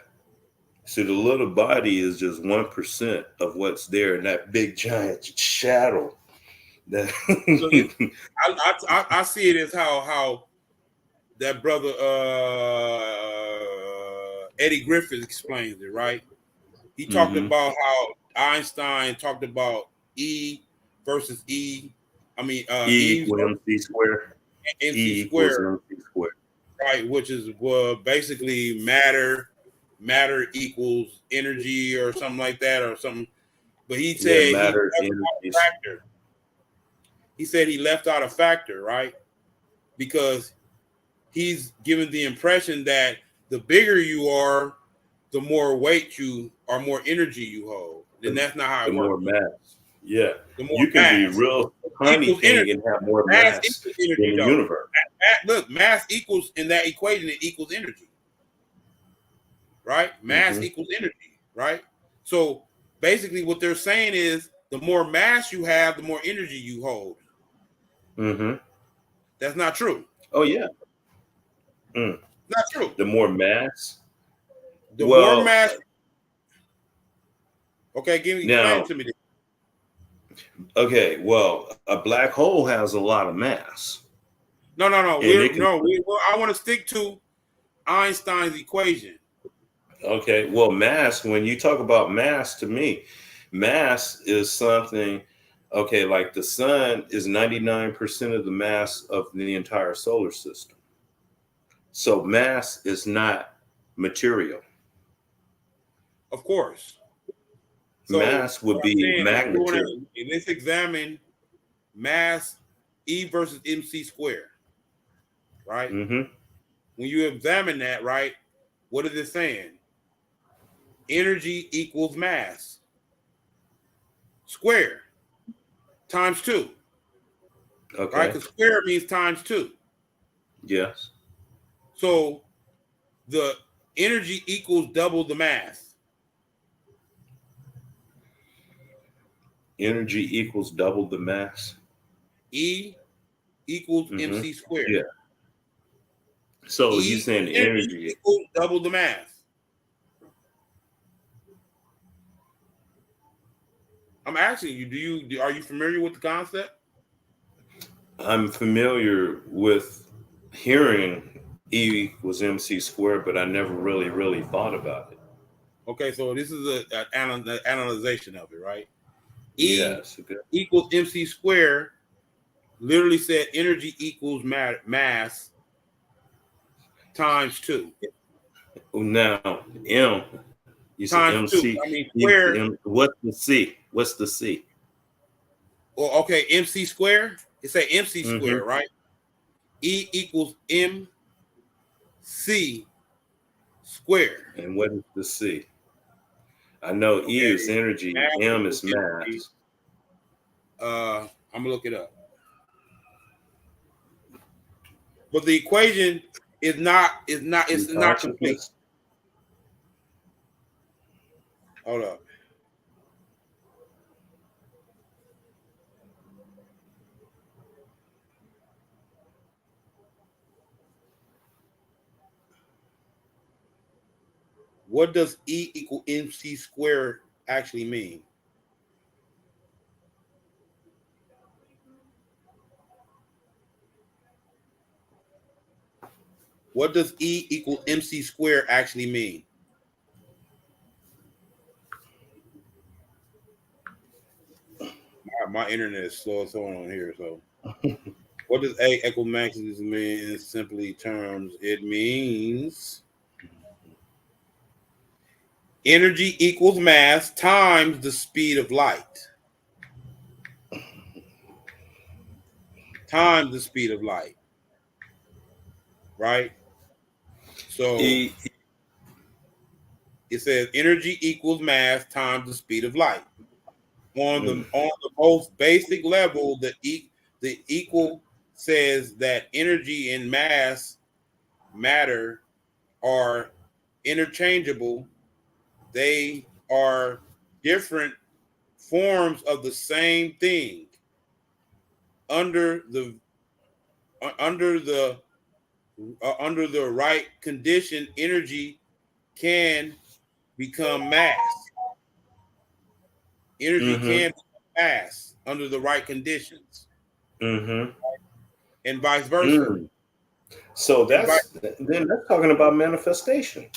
So the little body is just 1% of what's there, and that big giant shadow. That So I see it as how that brother Eddie Griffith explains it, right? He talked hmm about how Einstein talked about E versus E. I mean E E equals MC squared. MC E equals squared, MC squared. right? Which is basically matter equals energy or something like that or something. But he Yeah, said he matter, left out a energy. factor. He said he left out a factor, right? Because he's given the impression that the bigger you are, the more weight you or more energy you hold. And that's not how The it more works. mass. Yeah. The more You can be mass real tiny equals thing energy. and have more Mass mass equals than energy, the though. universe. Look, mass equals in that equation, it equals energy, right? Mass hmm equals energy, right? So basically, what they're saying is the more mass you have, the more energy you hold. hmm That's not true. Oh yeah. Mm. Not true. The more mass. The more Well, mass. Okay, explain it now, to me. okay. Well, a black hole has a lot of mass, No. and it can. I want to stick to Einstein's equation. Okay. Well, mass. When you talk about mass, to me, mass is something. Okay, like the sun is 99% of the mass of the entire solar system. So mass is not material. Of course. So Mass what would I'm be saying is, magnitude. let's examine mass E versus MC squared, right? hmm When you examine that, right, what is it saying? Energy equals mass square times 2, right? Okay. Because square means times 2. Yes. So the energy equals double the mass. Energy equals double the mass. E equals hmm MC squared. Yeah. So you saying Energy energy? equals double the mass. I'm asking you, are you familiar with the concept? I'm familiar with hearing E equals MC squared, but I never really thought about it. Okay, so this is an analyzation of it, right? E Yes. Okay. equals MC squared literally said energy equals mass times 2. Now M, you said Times 2. MC. I mean square. What's the C? What's the C? Well, okay, MC square. It say MC hmm square, right? E equals MC square. And what is the C? I know E is Okay, energy, mass M equals is energy. mass. I'm gonna look it up. But the equation is not complete. Consciousness. Hold up. What does E equal MC square actually mean? What does E equal MC square actually mean? My internet is slow as on here. So, what does A equal maximus mean in simply terms? It means energy equals mass times the speed of light. Times the speed of light, right? So E. it says energy equals mass times the speed of light. On Mm. the most basic level, the equal says that energy and matter are interchangeable. They are different forms of the same thing under the right condition. Energy can become mass. Energy can become mass under the right conditions, and vice versa. So And that's talking about manifestation.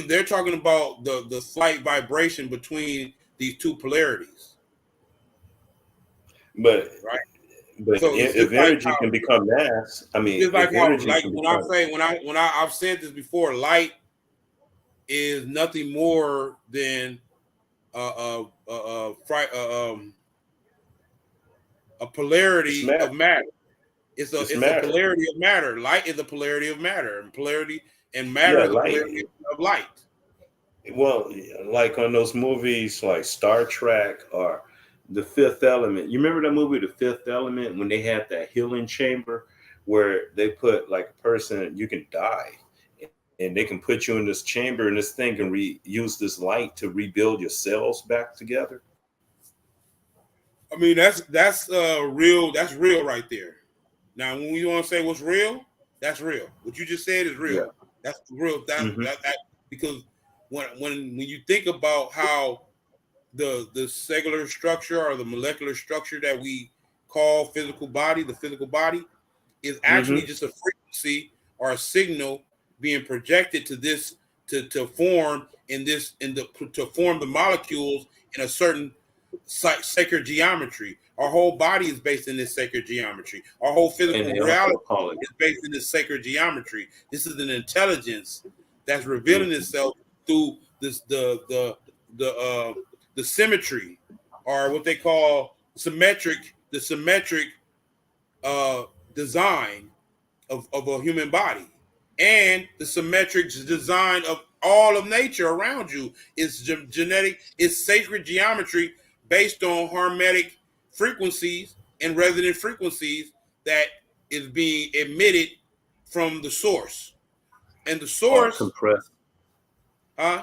they're talking about the slight vibration between these two polarities, But right? So it's if just like energy how, can become mass, I mean, just like if how, energy like can when I become say I've said this before, light is nothing more than a it's polarity matter. of matter. It's It's a matter. polarity of matter. Light is a polarity of matter, and matter Yeah, is a light. polarity of light. Well, like on those movies like Star Trek or The Fifth Element. You remember that movie, The Fifth Element, when they had that healing chamber where they put like a person, you can die, and they can put you in this chamber, and this thing can use this light to rebuild your cells back together. I mean, that's real. That's real right there. Now, when you want to say what's real, that's real. What you just said is real. Yeah. That's real. Mm-hmm. That because when you think about how the cellular structure or the molecular structure that we call physical body, the physical body is actually Mm-hmm. just a frequency or a signal being projected to this to form to form the molecules in a certain sacred geometry. Our whole body is based in this sacred geometry. Our whole And physical they reality also call it. is based in this sacred geometry. This is an intelligence that's revealing itself through this the symmetry, or what they call the symmetric uh, design of a human body, and the symmetric design of all of nature around you is genetic, is sacred geometry based on harmonic frequencies and resonant frequencies that is being emitted from the source. And the Or source, compressed. huh?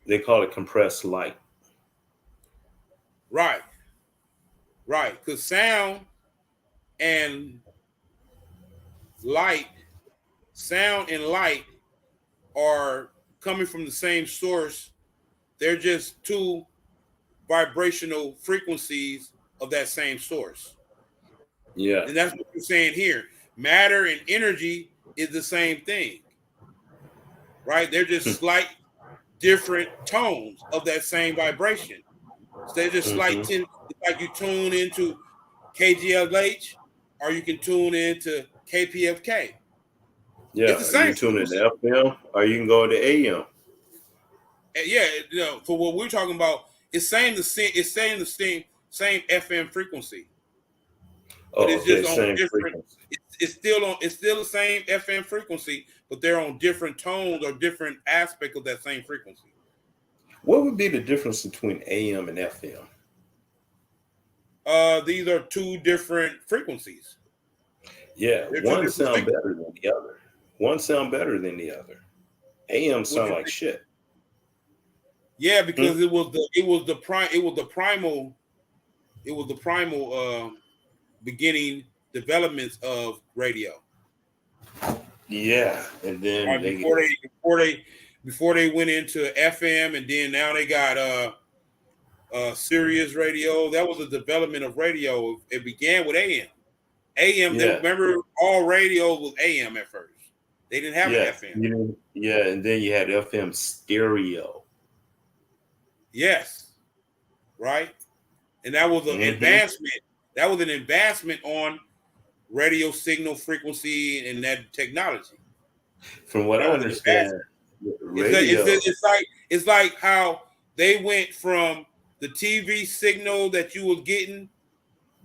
They call it compressed light. Right, right. Because sound and light, sound and light are coming from the same source. They're just two vibrational frequencies of that same source. Yeah. And that's what you're saying here. Matter and energy is the same thing, right? They're just slight different tones of that same vibration. So they're just Mm-hmm. it's like you tune into KGLH or you can tune into KPFK. It's the Yeah. You same can tune in frequency. to FM or you can go to AM. Yeah, for what we're talking about, it's saying the same FM frequency, but Oh, it's okay. just on Same different. frequency. It's still the same FM frequency, but they're on different tones or different aspect of that same frequency. What would be the difference between AM and FM? These are two different frequencies. Yeah, They're two one different sound signals. better than the other. One sound better than the other. AM What sound you like think? shit. Yeah, Hmm? because it was the primal beginning developments of radio. Yeah, and then Right they before they went into FM, and then now they got Sirius radio. That was a development of radio. It began with AM. AM. They yeah, remember all radio was AM at first. They didn't have an yeah, FM. yeah, and then you had FM stereo. Yes, right. And that was an Hmm. advancement. That was an advancement on radio signal frequency and that technology. From what That I was an understand, advancement. radio. It's like how they went from the TV signal that you was getting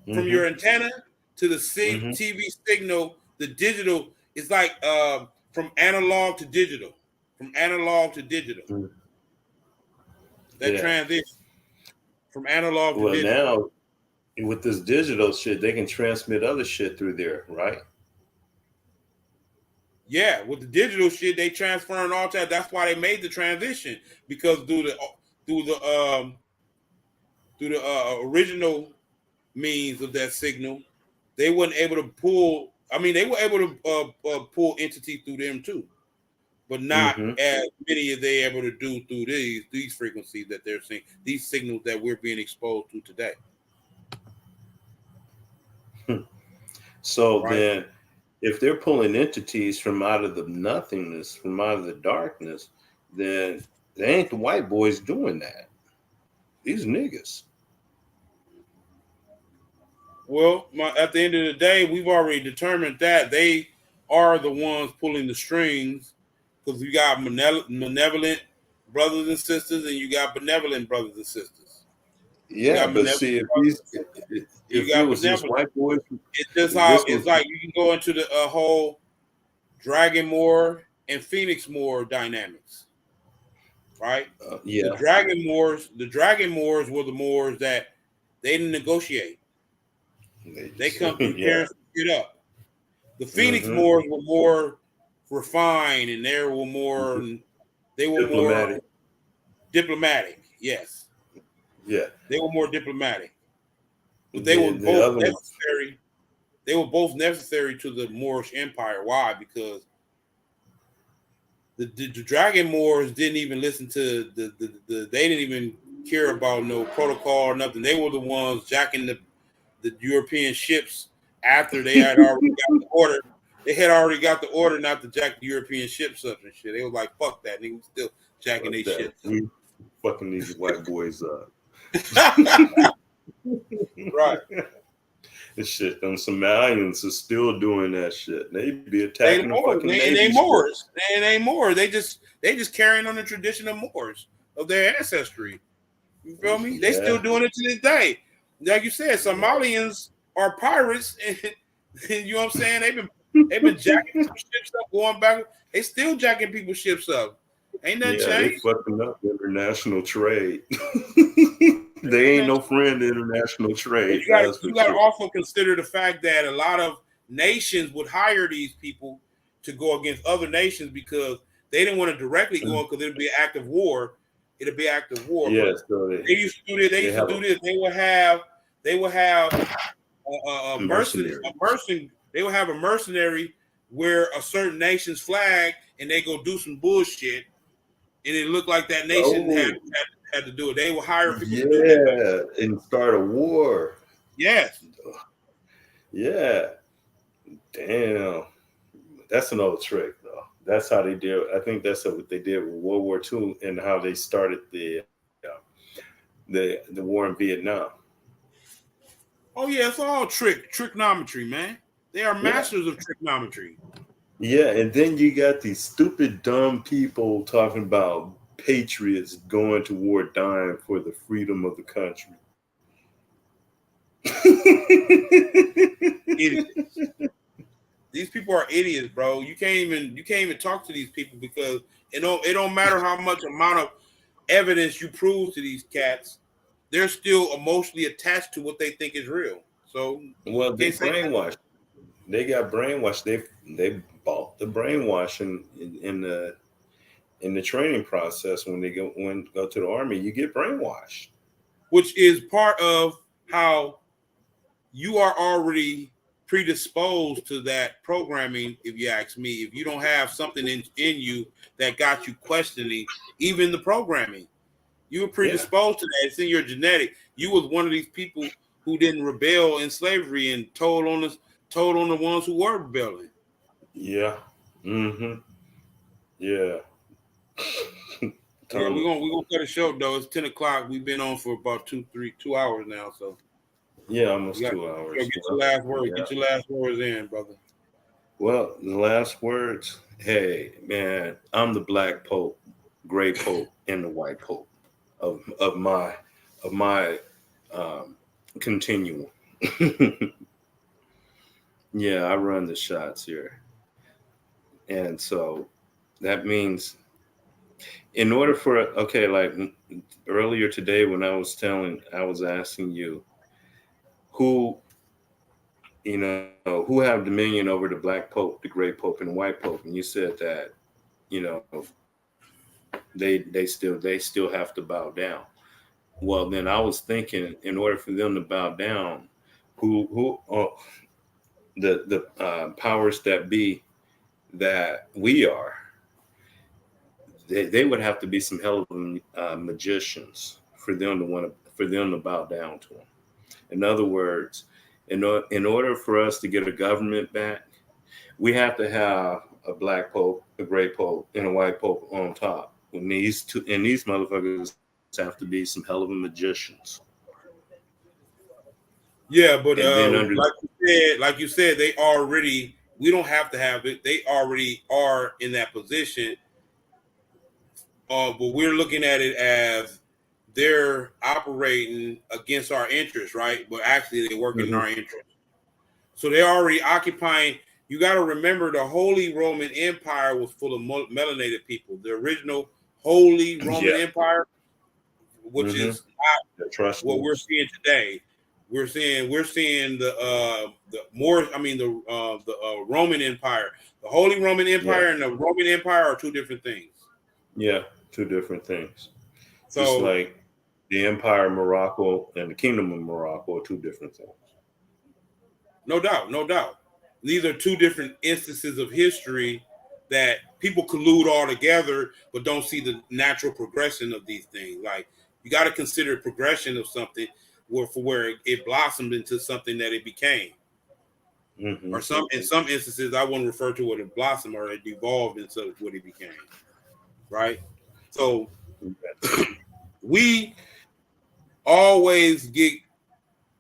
from Hmm. your antenna to the Hmm. TV signal, the digital. It's like from analog to digital, from analog to digital. That Yeah. transition from analog to Well, digital. now with this digital shit, they can transmit other shit through there, right? Yeah, with the digital shit, they transferring all that. That's why they made the transition, because through the original means of that signal, they weren't able to pull. I mean, they were able to pull entity through them too, but not Mm-hmm. as many as they able to do through these frequencies that they're seeing, these signals that we're being exposed to today. So Right? then, if they're pulling entities from out of the nothingness, from out of the darkness, then they ain't the white boys doing that. These niggas. Well, at the end of the day, we've already determined that they are the ones pulling the strings, because you got malevolent brothers and sisters, and you got benevolent brothers and sisters. You Yeah, got but benevolent see, if brothers, these, you if it got was just benevolent. white boys, It's just if how this it's was, like you can go into the whole Dragon Moor and Phoenix Moor dynamics, right? yeah, The Dragon Moors were the Moors that they didn't negotiate. They come through yeah, tearing some shit up. The Phoenix hmm Moors were more refined, and they were more diplomatic, diplomatic. Yes, yeah. they were more diplomatic, but they were The both other ones, necessary. They were both necessary to the Moorish Empire. Why? Because the Dragon Moors didn't even listen to they didn't even care about no protocol or nothing. They were the ones jacking the European ships after they had already got the order. They had already got the order not to jack the European ships up and shit. They was like, "Fuck that!" Nigga, we still jacking fuck their that. ships We fucking these white boys up. up. Right? And shit, them Somalians are still doing that shit. They be They attacking the Moors. fucking And they Navy Moors. ships. And they Moors. They just carrying on the tradition of Moors, of their ancestry. You feel me? They still Yeah, doing it to this day. Like you said, Somalians are pirates, and you know what I'm saying? They've been jacking people's ships up, going back. They still jacking people's ships up. Ain't nothing yeah, they changed. fucking up international trade. They Ain't ain't nothing no changed. friend to international But trade. you got to That's for you got to sure. also consider the fact that a lot of nations would hire these people to go against other nations, because they didn't want to directly go in, because it'd be an act of war. It'd be an act of war. Yeah, But so they used to do this. They they used to have do this. They would have a mercenary. they would have a mercenary wear a certain nation's flag, and they go do some bullshit, and it looked like that nation had, Oh, had had to do it. They will hire people to do that. yeah, and start a war. Yes. Yeah, damn. That's an old trick, though. That's how they did. I think that's what they did with World War II and how they started the war in Vietnam. Oh yeah, it's all trigonometry, man. They are Yeah, masters of trigonometry. yeah, and then you got these stupid, dumb people talking about patriots going to war, dying for the freedom of the country. Idiots. These people are idiots, bro. You can't even talk to these people, because it don't matter how much amount of evidence you prove to these cats, they're still emotionally attached to what they think is real. So Well, they can't say nothing. brainwashed. They got brainwashed. They bought the brainwashing in the training process when they go to the army. You get brainwashed. Which is part of how you are already predisposed to that programming. If you ask me, if you don't have something in you that got you questioning even the programming, you were Yeah, predisposed to that. It's in your genetic. You was one of these people who didn't rebel in slavery and told on the ones who were rebelling. yeah, yeah. Yeah, we're Totally. gonna we're gonna cut it short though. It's 10 o'clock. We've been on for about 2 hours now, so Yeah, you almost got 2 hours. get your last word. Yeah. Get your last words in, brother. Well, the last words. Hey, man, I'm the black pope, gray pope, and the white pope of my um, continuum. Yeah, I run the shots here, and so that means in order for okay, like earlier today when I was asking you who you know, who have dominion over the black pope, the gray pope, and the white pope. And you said that, you know, they still have to bow down. Well, then I was thinking, in order for them to bow down, who the powers that be that we are, they would have to be some hell of magicians for them to bow down to them. In other words, in order for us to get a government back, we have to have a black pope, a gray pope, and a white pope on top. And these motherfuckers have to be some hell of a magicians. Yeah, but And then under like you said, they already. We don't have to have it. They already are in that position. But we're looking at it as they're operating against our interests, right? But actually, they're working in our interest. So they're already occupying. You got to remember, the Holy Roman Empire was full of melanated people. The original Holy Roman Empire, which is not what we're seeing today. We're seeing the Roman Empire. The Holy Roman Empire and the Roman Empire are two different things. Yeah, two different things. So, just like the Empire of Morocco and the Kingdom of Morocco are two different things. No doubt, no doubt. These are two different instances of history that people collude all together, but don't see the natural progression of these things. Like, you got to consider progression of something where it blossomed into something that it became. Or in some instances, I wouldn't refer to it as blossom, or it evolved into what it became. Right? So we always get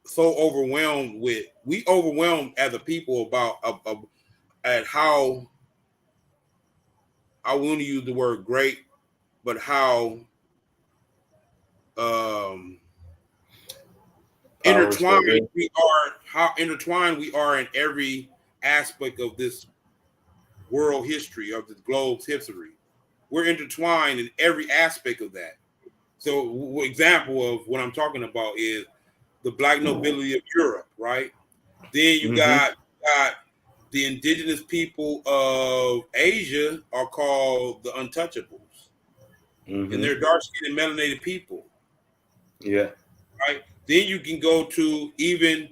so overwhelmed as a people about at how, I wouldn't use the word great, but how intertwined we are in every aspect of this world history, of the globe's history. We're intertwined in every aspect of that. So, example of what I'm talking about is the black nobility of Europe, right? Then you got the indigenous people of Asia are called the untouchables, and they're dark-skinned and melanated people. Yeah. Right. Then you can go to even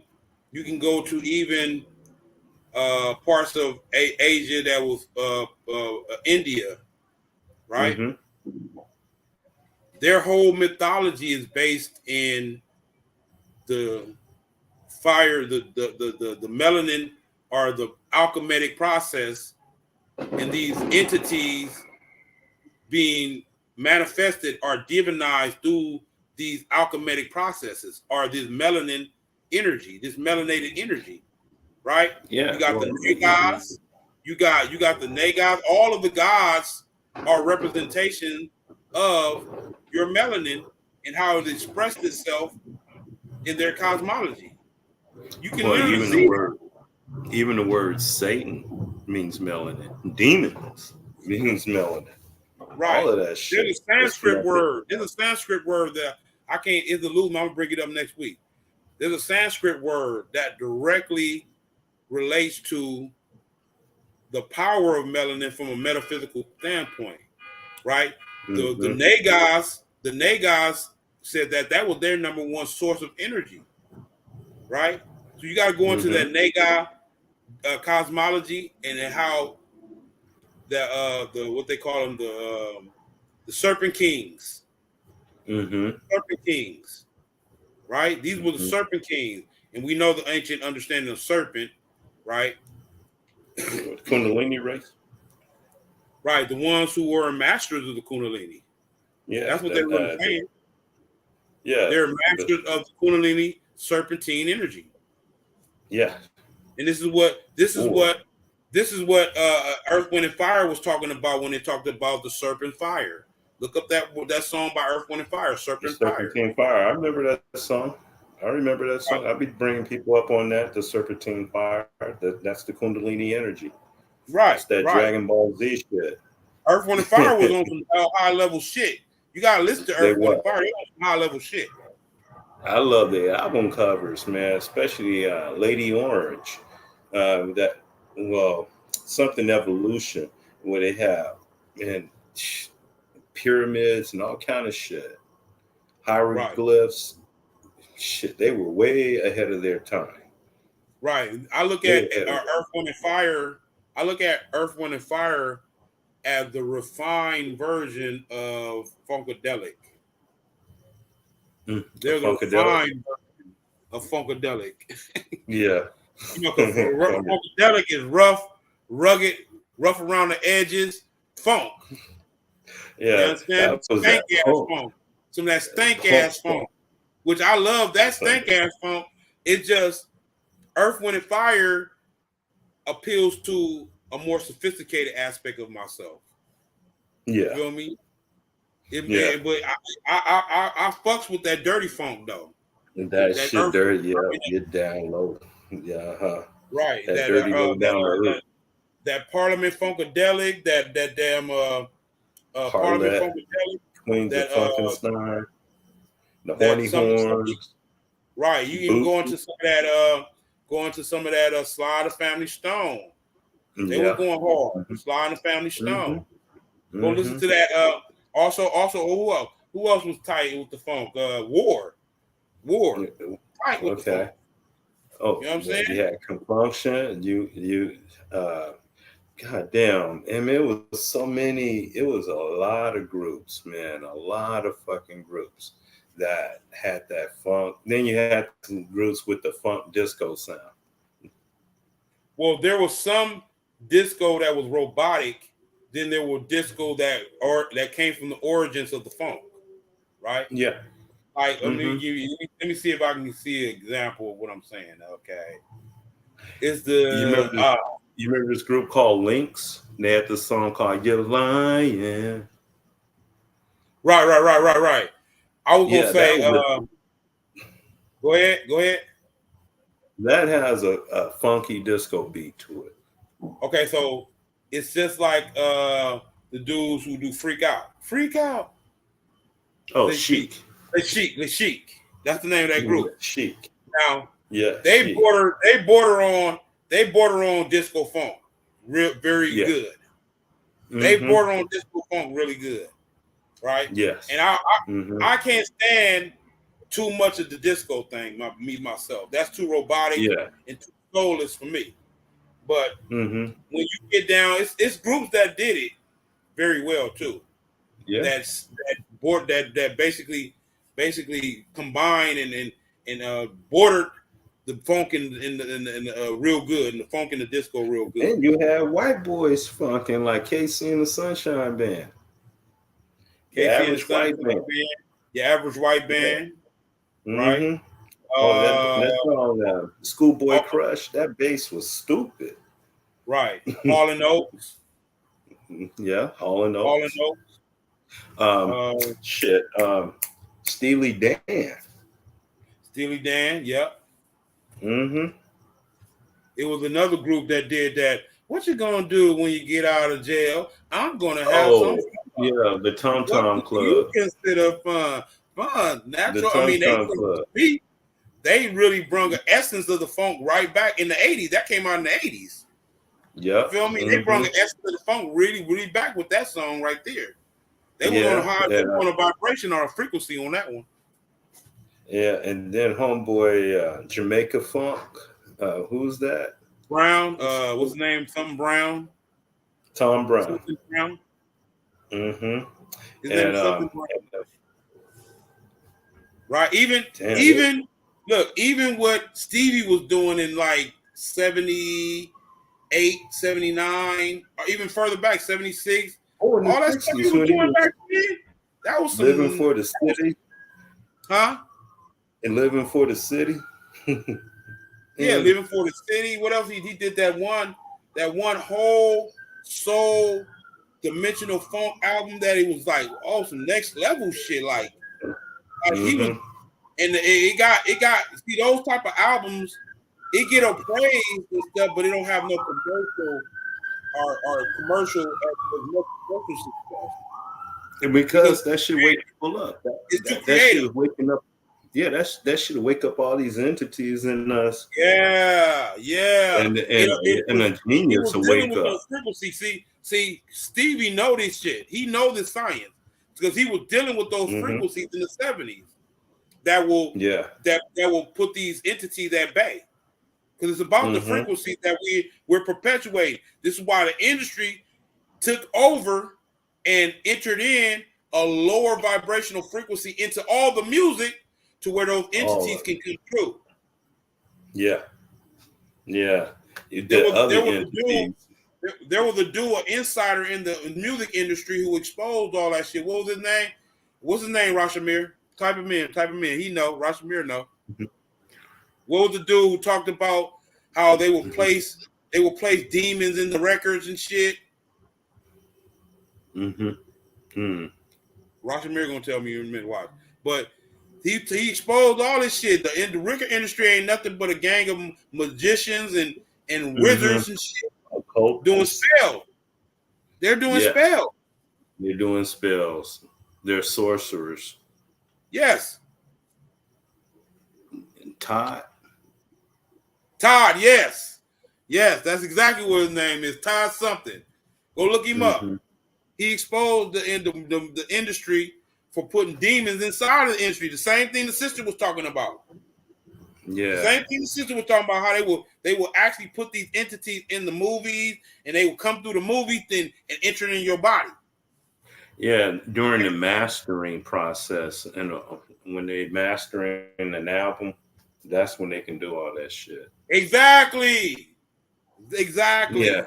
parts of Asia that was India, right? Their whole mythology is based in the fire, the melanin, or the alchemic process, and these entities being manifested are divinized through these alchemic processes, or this melanin energy, this melanated energy, right? Yeah. You got the Nagas, you got the Nagas. All of the gods are representation of your melanin and how it expressed itself in their cosmology. You can literally see even the word Satan means melanin. Demons means melanin. Right. All of that shit. There's a Sanskrit word. There's a Sanskrit word that I can't. It's a loop. I'm gonna bring it up next week. There's a Sanskrit word that directly relates to the power of melanin from a metaphysical standpoint. Right. The Nagas said that was their number one source of energy. Right. So you got to go into that Naga cosmology and how the what they call them, the Serpent Kings. Serpent Kings, right? These were the Serpent Kings, and we know the ancient understanding of serpent, right? Kundalini race, right? The ones who were masters of the Kundalini. Yeah, that's what they were saying. Yeah, they're masters of the Kundalini serpentine energy. Yeah, and this is what Earth, Wind, and Fire was talking about when they talked about the serpent fire. Look up that song by Earth, Wind, and Fire, Serpentine Fire. I remember that song. I'll be bringing people up on that. The Serpentine Fire. That's the Kundalini energy. Right. It's that Dragon Ball Z shit. Earth, Wind, and Fire was on some high level shit. You gotta listen to Earth, Wind, and Fire. They on some high level shit. I love the album covers, man, especially Lady Orange. That well, something evolution where they have and pyramids and all kind of shit, Right, hieroglyphs. Shit, they were way ahead of their time. right. I look Way at ahead of Earth, Wind, and Fire. I look at Earth, Wind, and Fire as the refined version of Funkadelic. a They're the funkadelic. refined version of Funkadelic. Yeah. You know, because Funkadelic is rough, rugged, rough around the edges, funk. You Yeah, understand? that was Stank that ass punk, funk. Some of that stank punk ass funk, stuff. which I love. That Son. stank ass funk. It's just Earth, Wind, and Fire appeals to a more sophisticated aspect of myself. You Yeah, feel me? yeah. But I fucks with that dirty funk though. And that That shit Earth, dirty. Yeah, get down low. Yeah, right? that dirty low down to earth. That Parliament Funkadelic, that damn Parliament Harlot, Funkadelic, Queens of that Funkenstein, the that Horny Horns, right. You can go Bootsy. into some of that Sly and the Family Stone. They was Yeah. going hard. Mm-hmm. Sly and the Family Mm-hmm. Stone. Go listen Mm-hmm. to that. Also, who else? Who else was tight with the funk? War, tight with the Okay. funk. Oh, You know what I'm well, saying? you had Confunction. Uh, God damn. I mean, it was so many, it was a lot of groups, man. A lot of fucking groups that had that funk. Then you had some groups with the funk disco sound. Well, there was some disco that was robotic. Then there were disco that came from the origins of the funk, right? Yeah. Like Mm-hmm. let me see if I can see an example of what I'm saying. Okay, it's You remember the this? You remember this group called Lynx? They had this song called "You're Lying." right. I was gonna Yeah, that say, was go ahead. that has a funky disco beat to it. Okay, so it's just like the dudes who do freak out. Oh, They chic, Chic. they chic. That's the name of that Yeah, group. Chic. Now Yeah, they Chic. border on disco funk, real very Yeah. good. They Mm-hmm. border on disco funk really good, right? And Yes. Mm-hmm. I can't stand too much of the disco thing. Myself, that's too robotic Yeah. and too soulless for me. But Mm-hmm. when you get down, it's groups that did it very well too. Yeah. That basically combined and bordered the funk and real good and the funk and the disco real good. And you had white boys funking like Casey and the Sunshine Band, the KC and the average Sunshine white man. Band, your average white Yeah. band, right? Mm-hmm. Oh, Uh, that song, Schoolboy oh, Crush, that bass was stupid. right. Hall and Oates, Yeah, Hall and Hall and Oates. Oates. Um, Uh, shit. Steely Dan. Steely Dan, yep. Mm-hmm. It was another group that did that. What you gonna do when you get out of jail? I'm gonna have some Oh, fun. yeah, the Tom What Tom do you Club. consider fun? Fun, The natural. I Tom mean, they Tom took the Club. beat. They really brought the essence of the funk right back in the '80s. That came out in the '80s. You Yep. feel me? They brought Mm-hmm. the essence of the funk really back with that song right there. They was on a Yeah. high, they Yeah. was on a vibration or a frequency on that one. Yeah. And then homeboy Jamaica Funk. Who's that? Brown, what's his name? Something Brown. Tom Brown. Something Brown. Mm-hmm. His name And is something Brown. uh, Right. damn it. Even what Stevie was doing in like 78, 79, or even further back, 76, Oh, in the all that stuff he '60s was when he doing was back then, that was living some for the city huh? and living for the city. Yeah, Mm. living for the city. What else? He did that one whole soul dimensional funk album that it was like some next level shit. Like he was, Mm-hmm. and it got see those type of albums. It get a praise and stuff, but it don't have no commercial or commercial as much commercial success And because because that shit wake people up. it's too That shit creative. is waking up. Yeah, that should wake up all these entities in us, Yeah. and a He genius was will dealing wake with up. those frequencies. See, Stevie know this shit. He know this science because he was dealing with those frequencies in the 70s that will Yeah. that will put these entities at bay. Because it's about the frequencies that we're perpetuating. This is why the industry took over and entered in a lower vibrational frequency into all the music to where those entities can come through. Yeah. Yeah. There The was other there was a entities. dude, there was a dude, an insider in the music industry who exposed all that shit. What was his name? What's his name, Rashamir? Type him in. He know. Rashamir know. What was the dude who talked about how they will place demons in the records and shit? Rashamir gonna tell me in a minute why. But he exposed all this shit. The record industry ain't nothing but a gang of magicians and wizards and shit doing spells. They're doing spells. They're doing spells. They're sorcerers. Yes. Todd. Yes. Yes, that's exactly what his name is. Todd something. Go look him up. He exposed the industry for putting demons inside of the industry. The same thing the sister was talking about. Yeah. The same thing the sister was talking about, how they will actually put these entities in the movies and they will come through the movie thing and enter in your body. Yeah, during the mastering process, and when they mastering an album, that's when they can do all that shit. Exactly. Yeah.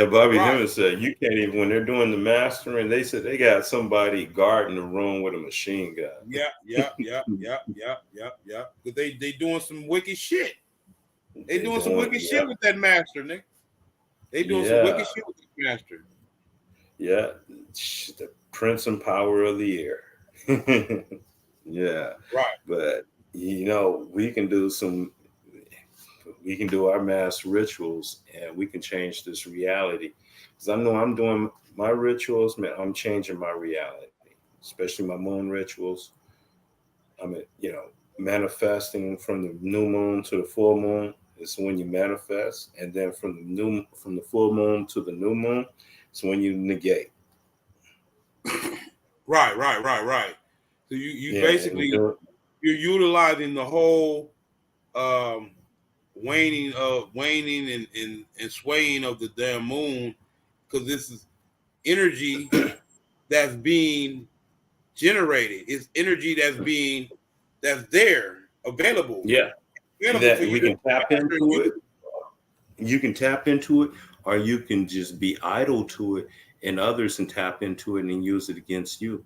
Bobby Hemmings said you can't even, when they're doing the mastering, they said they got somebody guarding the room with a machine gun. Yeah. Because they doing some wicked shit. They doing some wicked shit with that master, Nick. They doing some wicked shit with the master. Yeah, the prince and power of the air. Yeah, right. But we can do our mass rituals, and we can change this reality. Because I know I'm doing my rituals, man. I'm changing my reality, especially my moon rituals. I'm, manifesting from the new moon to the full moon. It's when you manifest, and then from the full moon to the new moon, it's when you negate. Right. So you basically you're utilizing the whole waning and swaying of the damn moon, because this is energy that's being generated. It's energy that's there available. Yeah. Available for we can tap into it. You can tap into it, or you can just be idle to it, and others can tap into it and use it against you.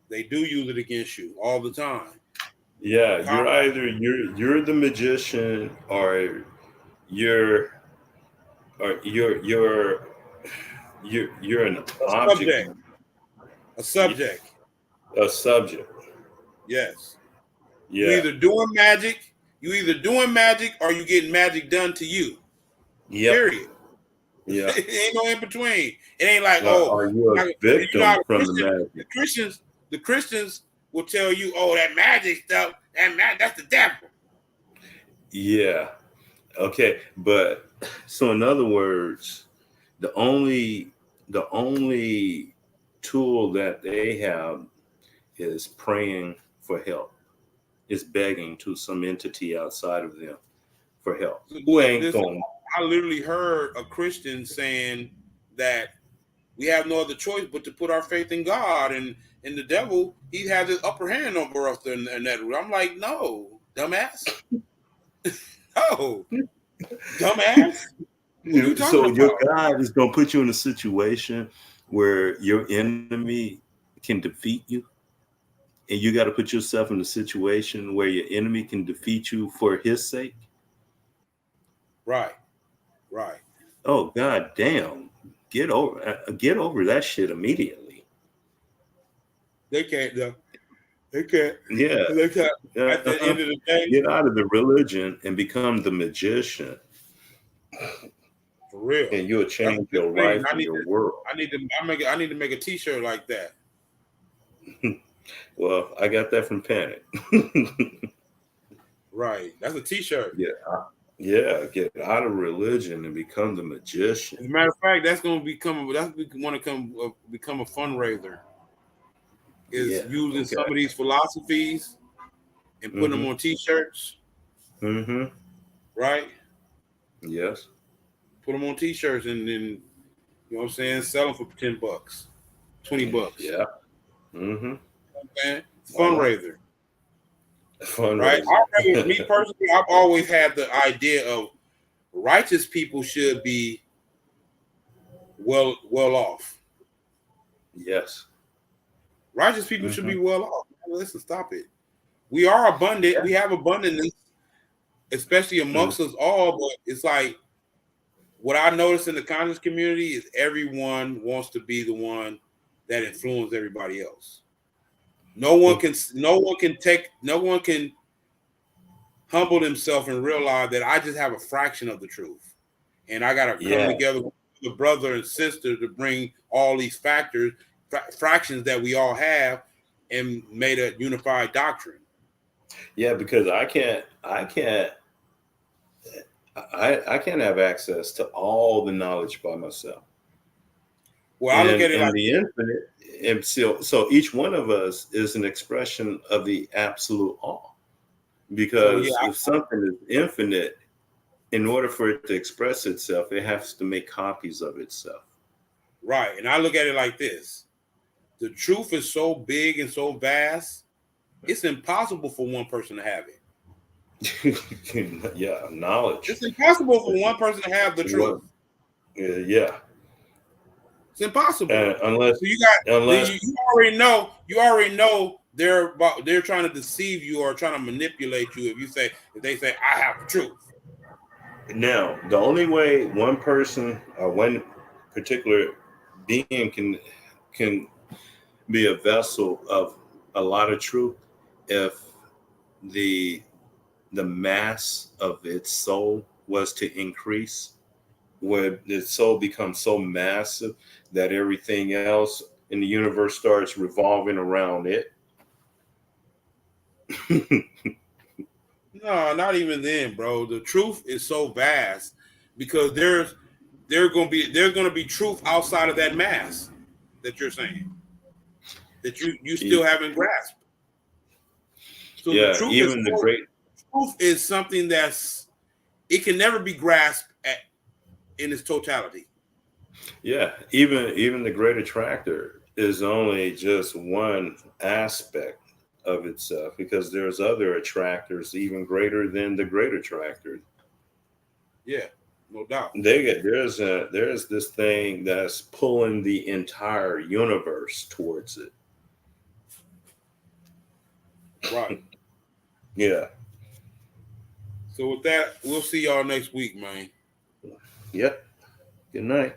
They do use it against you all the time. Yeah, you're either you're the magician, or you're an object. A subject. A subject. Yes. Yeah. You either doing magic or you getting magic done to you. Yeah. Period. Yeah. It ain't no in between. It ain't like, are you a victim from the magic? The Christians will tell you, that magic stuff, that's the devil. Yeah. Okay. But so in other words, the only tool that they have is praying for help. Is begging to some entity outside of them for help. Who ain't going? I literally heard a Christian saying that we have no other choice but to put our faith in God, and the devil, he has his upper hand over us in that. I'm like, no, dumbass. No, dumbass. So your God is going to put you in a situation where your enemy can defeat you, and you got to put yourself in a situation where your enemy can defeat you for his sake. Right. Oh, God damn. Get over that shit immediately. They can't, though. They can't. Yeah. They can't. At the end of the day, get out of the religion and become the magician. For real. And you'll change your life and your world. I need to make a t-shirt like that. Well, I got that from Panic. Right. That's a T-shirt. Yeah. Yeah, get out of religion and become the magician. As a matter of fact, that's going to become become a fundraiser. Is Yeah. using Okay. some of these philosophies and putting them on T-shirts. Mm-hmm. Right. Yes. Put them on T-shirts and then, you know what I'm saying, sell them for $10, $20. Yeah. Mm-hmm. Man, fundraiser. Right. Fundraiser. Me personally, I've always had the idea of righteous people should be well off. Yes. Righteous people should be well off. Listen, stop it. We are abundant. Yeah. We have abundance, especially amongst us all. But it's like what I noticed in the conscious community is everyone wants to be the one that influences everybody else. No one can humble themselves and realize that I just have a fraction of the truth. And I got to come together with the brother and sister to bring all these fractions that we all have and made a unified doctrine. Yeah, because I can't have access to all the knowledge by myself. Well, I look at it like the infinite, and so each one of us is an expression of the absolute all. Because if something is infinite, in order for it to express itself, it has to make copies of itself. Right. And I look at it like this. The truth is so big and so vast, it's impossible for one person to have it. Yeah, knowledge. It's impossible for one person to have the truth. Yeah. It's impossible. Unless so you already know they're trying to deceive you or trying to manipulate you if they say I have the truth. Now, the only way one person or one particular being can be a vessel of a lot of truth if the mass of its soul was to increase, where its soul becomes so massive that everything else in the universe starts revolving around it. No, not even then, bro. The truth is so vast because there's going to be truth outside of that mass that you're saying that you still haven't grasped. So yeah, the truth truth is something it can never be grasped in its totality. Yeah, even the great attractor is only just one aspect of itself, because there's other attractors even greater than the great attractor. Yeah, no doubt. There's this thing that's pulling the entire universe towards it. Right. Yeah. So with that, we'll see y'all next week, man. Yep. Good night.